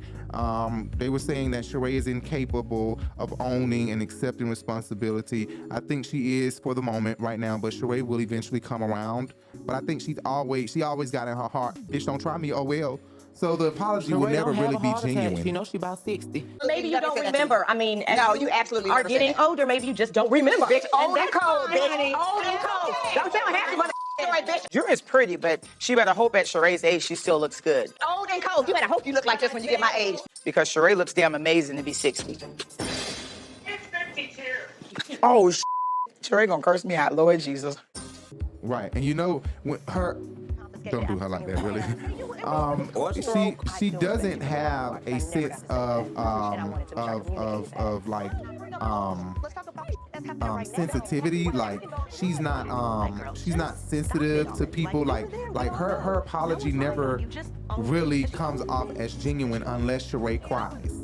they were saying that Sheree is incapable of owning and accepting responsibility. I think she is for the moment right now, but Sheree will eventually come around. But I think she always got in her heart, bitch, don't try me, oh well. So the apology would never really be genuine. You know she about 60. Maybe you don't remember. I mean, No, you absolutely are never said getting that. older. Maybe you just don't remember. Bitch, old And and that's cold, fine. bitch. Old and cold. Don't tell half the bitch. Drew is pretty, but she better hope at Sheree's age she still looks good. Old and cold. You better hope you look like this when you get my age. Because Sheree looks damn amazing to be 60. It's 52. Oh, Sheree gonna curse me out, Lord Jesus. Right, and when her, don't do her like that, really. She doesn't have a sense of sensitivity. Like she's not sensitive to people. Like her apology never really comes off as genuine unless Sheree cries.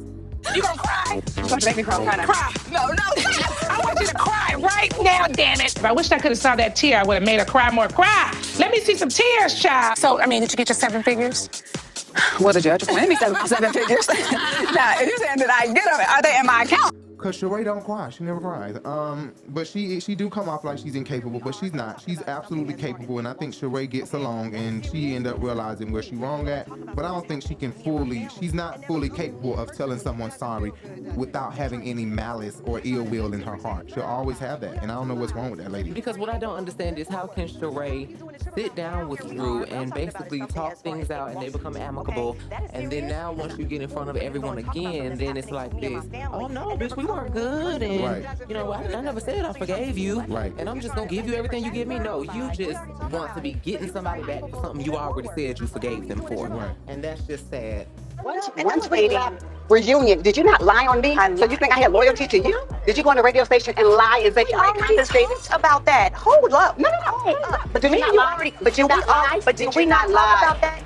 You gonna cry? You gonna make me cry? Cry. No. I want you to cry right now, damn it. I wish I could have saw that tear. I would have made her cry more. Cry. Let me see some tears, child. So, did you get your 7 figures? Well, the judge wanted me 7 figures. Now, if you're saying that I get them, are they in my account? Cause Sheree don't cry. She never cries. But she do come off like she's incapable, but she's not. She's absolutely capable, and I think Sheree gets along, and she end up realizing where she's wrong at. But I don't think she's not fully capable of telling someone sorry without having any malice or ill will in her heart. She'll always have that, and I don't know what's wrong with that lady. Because what I don't understand is how can Sheree sit down with Drew and basically talk things out and they become amicable, and then now once you get in front of everyone again, then it's like this. Oh no, bitch, we weren't good, and I never said I forgave you, and I'm just gonna give you everything you give me. No, you just want to be getting somebody back for something you already said you forgave them for, and that's just sad. Once reunion, did you not lie on me? So you think I had loyalty to you? Did you go on the radio station and lie and say you ain't compensated? About that. Hold up. No. But did we not lie? But did we not lie about that?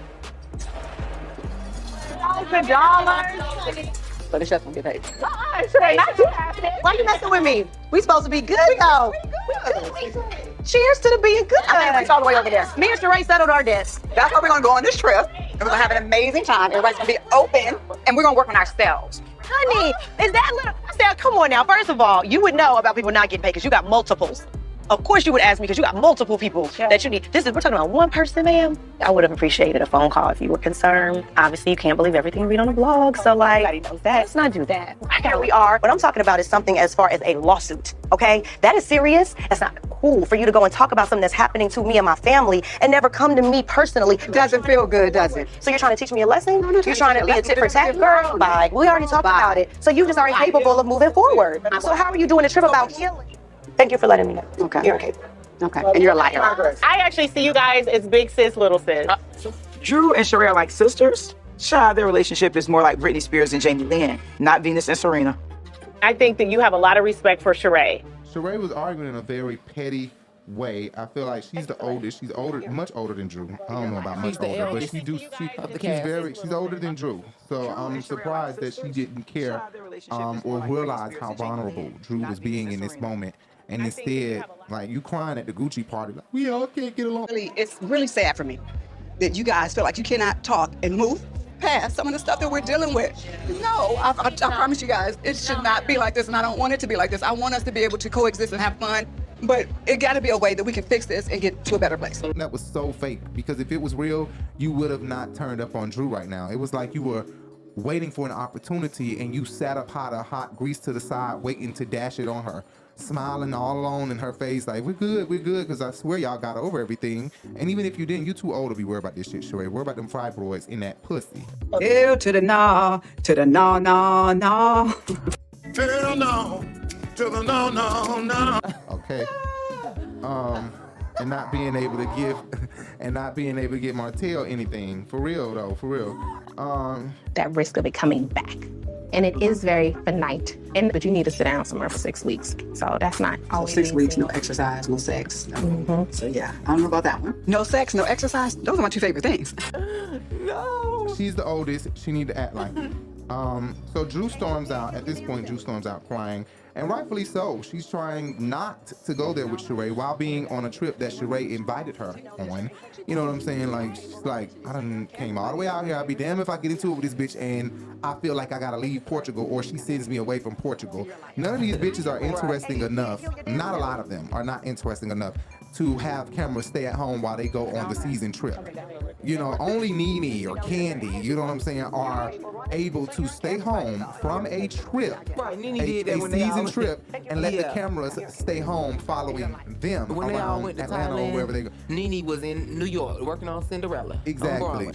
$1,000. So the chef's gonna get paid. Sheree, not you. Why you messing with me? We supposed to be good though. Cheers to the being good. I think it's all the way over there. Me and Sheree settled our debts. That's why we're gonna go on this trip. And we're gonna have an amazing time. Everybody's gonna be open, and we're gonna work on ourselves. Honey, is that little? I said, come on now. First of all, you would know about people not getting paid because you got multiples. Of course you would ask me because you got multiple people that you need. We're talking about one person, ma'am. I would have appreciated a phone call if you were concerned. Obviously, you can't believe everything you read on the blog. So like, everybody knows that. Let's not do that. Here we are. What I'm talking about is something as far as a lawsuit, okay? That is serious. That's not cool for you to go and talk about something that's happening to me and my family and never come to me personally. Doesn't feel good, does it? So you're trying to teach me a lesson? You're trying to be a tit for tat girl? Bye. We already talked about it. So you just are incapable of moving forward. So how are you doing a trip about healing? Thank you for letting me know. Okay. You're incapable. Okay, and you're a liar. I actually see you guys as big sis, little sis. Drew and Sheree are like sisters. Child, their relationship is more like Britney Spears and Jamie Lynn, not Venus and Serena. I think that you have a lot of respect for Sheree. Sheree was arguing in a very petty way. I feel like she's the oldest. She's older, much older than Drew. I don't know about much older, but she's older than Drew. So I'm surprised that she didn't care or realize how vulnerable Drew was being in this moment. And instead, like, you crying at the Gucci party, like, we all can't get along. It's really sad for me that you guys feel like you cannot talk and move past some of the stuff that we're dealing with. No, I promise you guys, it should not be like this, and I don't want it to be like this. I want us to be able to coexist and have fun, but it got to be a way that we can fix this and get to a better place. That was so fake, because if it was real, you would have not turned up on Drew right now. It was like you were waiting for an opportunity, and you sat up hot grease to the side, waiting to dash it on her. Smiling all alone in her face, like, we're good, because I swear y'all got over everything. And even if you didn't, you too old to be worried about this shit, Sheree. Worry about them fibroids in that pussy. Ew, to the no, to the no, no, no. To the no, to the no, no, no. Okay. And not being able to give Marcille anything. For real though, for real. That risk of it coming back. And it is very finite. But you need to sit down somewhere for 6 weeks. So that's not always 6 weeks, no exercise, no sex. No. So yeah, I don't know about that one. No sex, no exercise. Those are my two favorite things. No. She's the oldest. She need to act like it. So Drew storms out. At this point, Drew storms out crying. And rightfully so. She's trying not to go there with Sheree while being on a trip that Sheree invited her on. You know what I'm saying? Like, she's like, I done came all the way out here. I'll be damned if I get into it with this bitch and I feel like I gotta leave Portugal, or she sends me away from Portugal. None of these bitches are interesting enough. Not a lot of them are not interesting enough to have cameras stay at home while they go on the season trip. You know, only Nene or Kandi, you know what I'm saying, are able to stay home from a trip, a season trip, and let the cameras stay home following them when they all went to Atlanta Thailand, or wherever they go. Nene was in New York working on Cinderella. Exactly.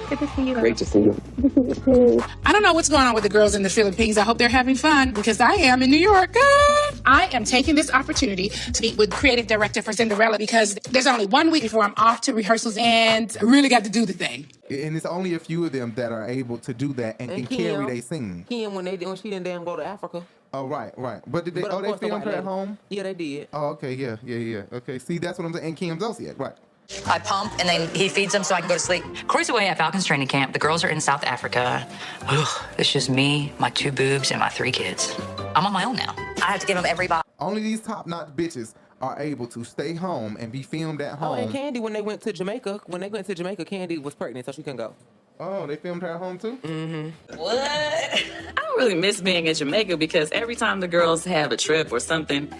Good to see you. Great to see you. I don't know what's going on with the girls in the Philippines. I hope they're having fun, because I am in New York. I am taking this opportunity to meet with creative director for Cinderella, because there's only 1 week before I'm off to rehearsals, and I really got to do the thing. And it's only a few of them that are able to do that and can carry their scene. Kim, when she didn't damn go to Africa. Oh, right. But did they? They filmed her at home? Yeah, they did. Oh, okay, yeah. Okay, see, that's what I'm saying. And Kim's Zodiac, right? I pump, and then he feeds them so I can go to sleep. Corey's away at Falcons training camp. The girls are in South Africa. Ugh, it's just me, my 2 boobs, and my 3 kids. I'm on my own now. I have to give them every box. Only these top-notch bitches are able to stay home and be filmed at home. Oh, and Kandi, when they went to Jamaica, Kandi was pregnant, so she couldn't go. Oh, they filmed her at home too? Mm-hmm. What? I don't really miss being in Jamaica because every time the girls have a trip or something,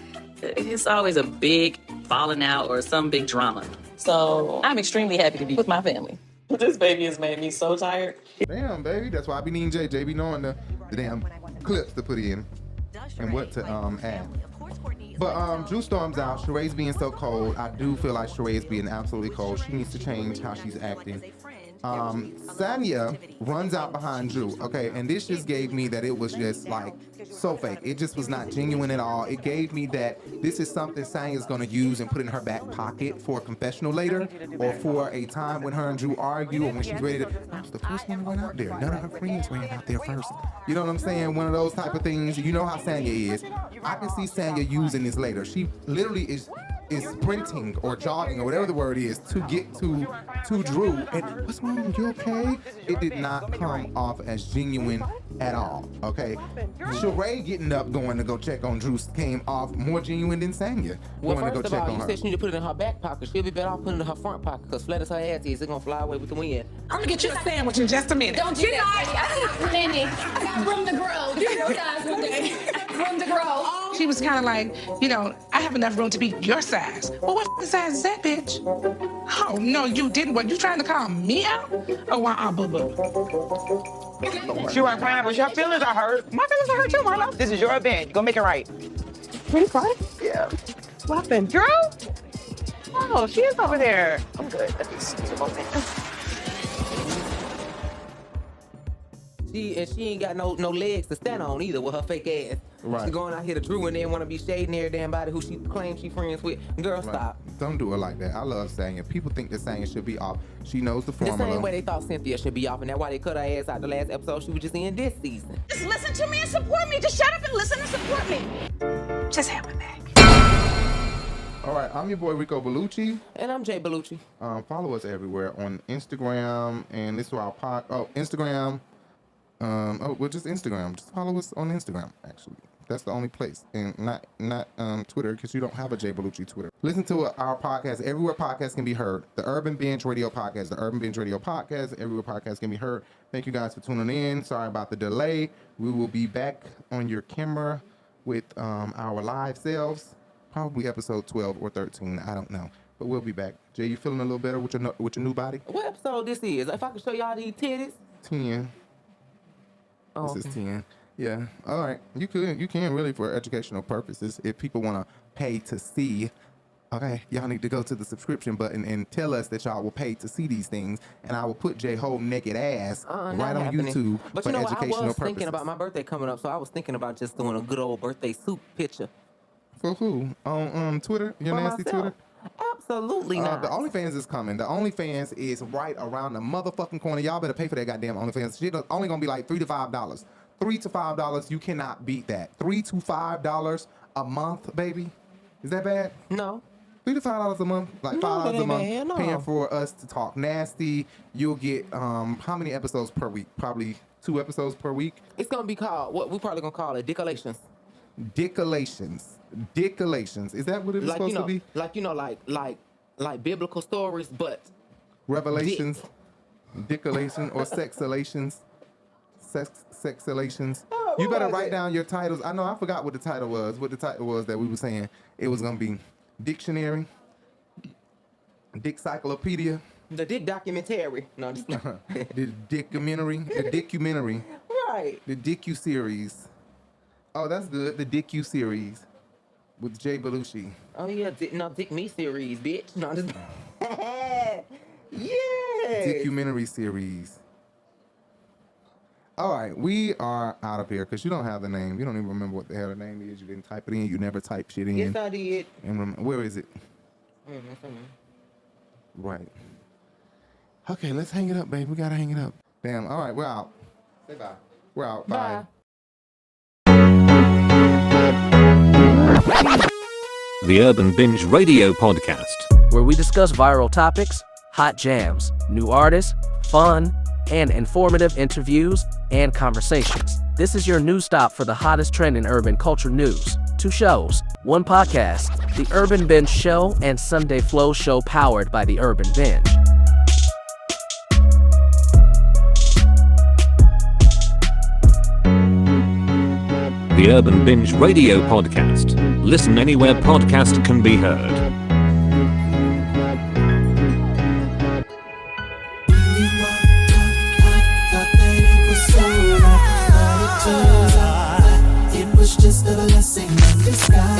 it's always a big falling out or some big drama. So I'm extremely happy to be with my family. This baby has made me so tired. Damn, baby. That's why I be needing JJ be knowing the damn clips to put in and what to add. But Drew storms out. Sheree's being so cold. I do feel like Sheree is being absolutely cold. She needs to change how she's acting. Tanya runs out behind Drew. Okay, and this just gave me that it was just like so fake. It just was not genuine at all. It gave me that this is something Tanya's gonna use and put in her back pocket for a confessional later, or for a time when her and Drew argue, or when she's ready to. I was the first one to run out there. None of her friends ran out there first. You know what I'm saying? One of those type of things. You know how Tanya is. I can see Tanya using this later. She literally is is sprinting or jogging or whatever the word is to get to Drew. And what's wrong? You okay? It did not come off as genuine at all. Okay, Sheree getting up going to go check on Drew came off more genuine than Tanya. Well, going first to go of check all, on you her. said she need to put it in her back pocket. She'll be better off putting it in her front pocket because flat as her ass is, it's gonna fly away with the wind. I'm gonna get you a sandwich in just a minute. Don't do that. Nene, I got room to grow. Do you guys one day? Room to grow. She was kind of like, you know, I have enough room to be your size. Well, what size is that, bitch? Oh, no, you didn't. What, you trying to call me out? Oh, boo-boo. She wasn't crying, but your feelings are hurt. My feelings are hurt too, Marlo. This is your binge. Go make it right. Pretty fun. Yeah. What happened? Drew? Oh, she is over there. I'm good. Let me see a moment. She ain't got no legs to stand on either with her fake ass. Right. She going out here to Drew and then want to be shading every damn body who she claims she friends with. Girl, Right. stop. Don't do it like that. I love Tanya. People think that Tanya should be off. She knows the The formula. same way they thought Cynthia should be off, and that's why they cut her ass out the last episode she was just in this season. Just listen to me and support me. Just shut up and listen and support me. Just have my back. All right, I'm your boy Rico Bellucci. And I'm Jay Bellucci. Follow us everywhere on Instagram and this is our Instagram. Just Instagram. Just follow us on Instagram, actually. That's the only place. And not Twitter, because you don't have a Jay Bellucci Twitter. Listen to our podcast everywhere podcasts can be heard. The Urban Binge Radio Podcast. The Urban Binge Radio Podcast. Everywhere podcasts can be heard. Thank you guys for tuning in. Sorry about the delay. We will be back on your camera with our live selves. Probably episode 12 or 13. I don't know. But we'll be back. Jay, you feeling a little better with your new body? What episode this is? If I can show y'all these titties. 10. Oh, This is 10. Yeah. All right. You can really for educational purposes. If people want to pay to see, okay, y'all need to go to the subscription button and tell us that y'all will pay to see these things, and I will put J whole naked ass right on YouTube But for you know what? I educational was purposes. thinking about my birthday coming up, so I was thinking about just doing a good old birthday soup picture. For who? On Twitter? Your For nasty myself. Twitter? Absolutely not. The OnlyFans is coming. The OnlyFans is right around the motherfucking corner. Y'all better pay for that goddamn OnlyFans. Shit only gonna be like $3 to $5. $3 to $5. You cannot beat that. $3 to $5 a month, baby. Is that bad? No. $3 to $5 a month, like No, $5 that a ain't month, bad, no. paying for us to talk nasty. You'll get how many episodes per week? Probably 2 episodes per week. It's gonna be called what we probably gonna call it Dickolations. Dickolations. Is that what it is supposed to be? Like biblical stories, but Revelations, Dickolation, or Sexolations. Sexolations. Oh, You better what was write it? down your titles. I know I forgot what the title was. What the title was that we were saying. It was gonna be Dictionary, Dickcyclopedia, the Dick documentary. No, just the Dickumentary, right. the Dicku series. Oh, that's good. The Dicku series with Jay Bellucci. Oh yeah, Dick Me series, bitch. No, just yeah. Dickumentary series. All right, we are out of here because you don't have the name. You don't even remember what the hell the name is. You didn't type it in. You never type shit in. Yes, I did. And where is it? Right. Okay, let's hang it up, babe. We gotta hang it up. Damn. All right, we're out. Say bye. We're out. Bye. The Urban Binge Radio Podcast. Where we discuss viral topics, hot jams, new artists, fun, and informative interviews and conversations. This is your news stop for the hottest trend in urban culture news. 2 shows, 1 podcast, The Urban Binge Show and Sunday Flow Show powered by The Urban Binge. The Urban Binge Radio Podcast. Listen anywhere podcast can be heard. It was just a blessing in disguise.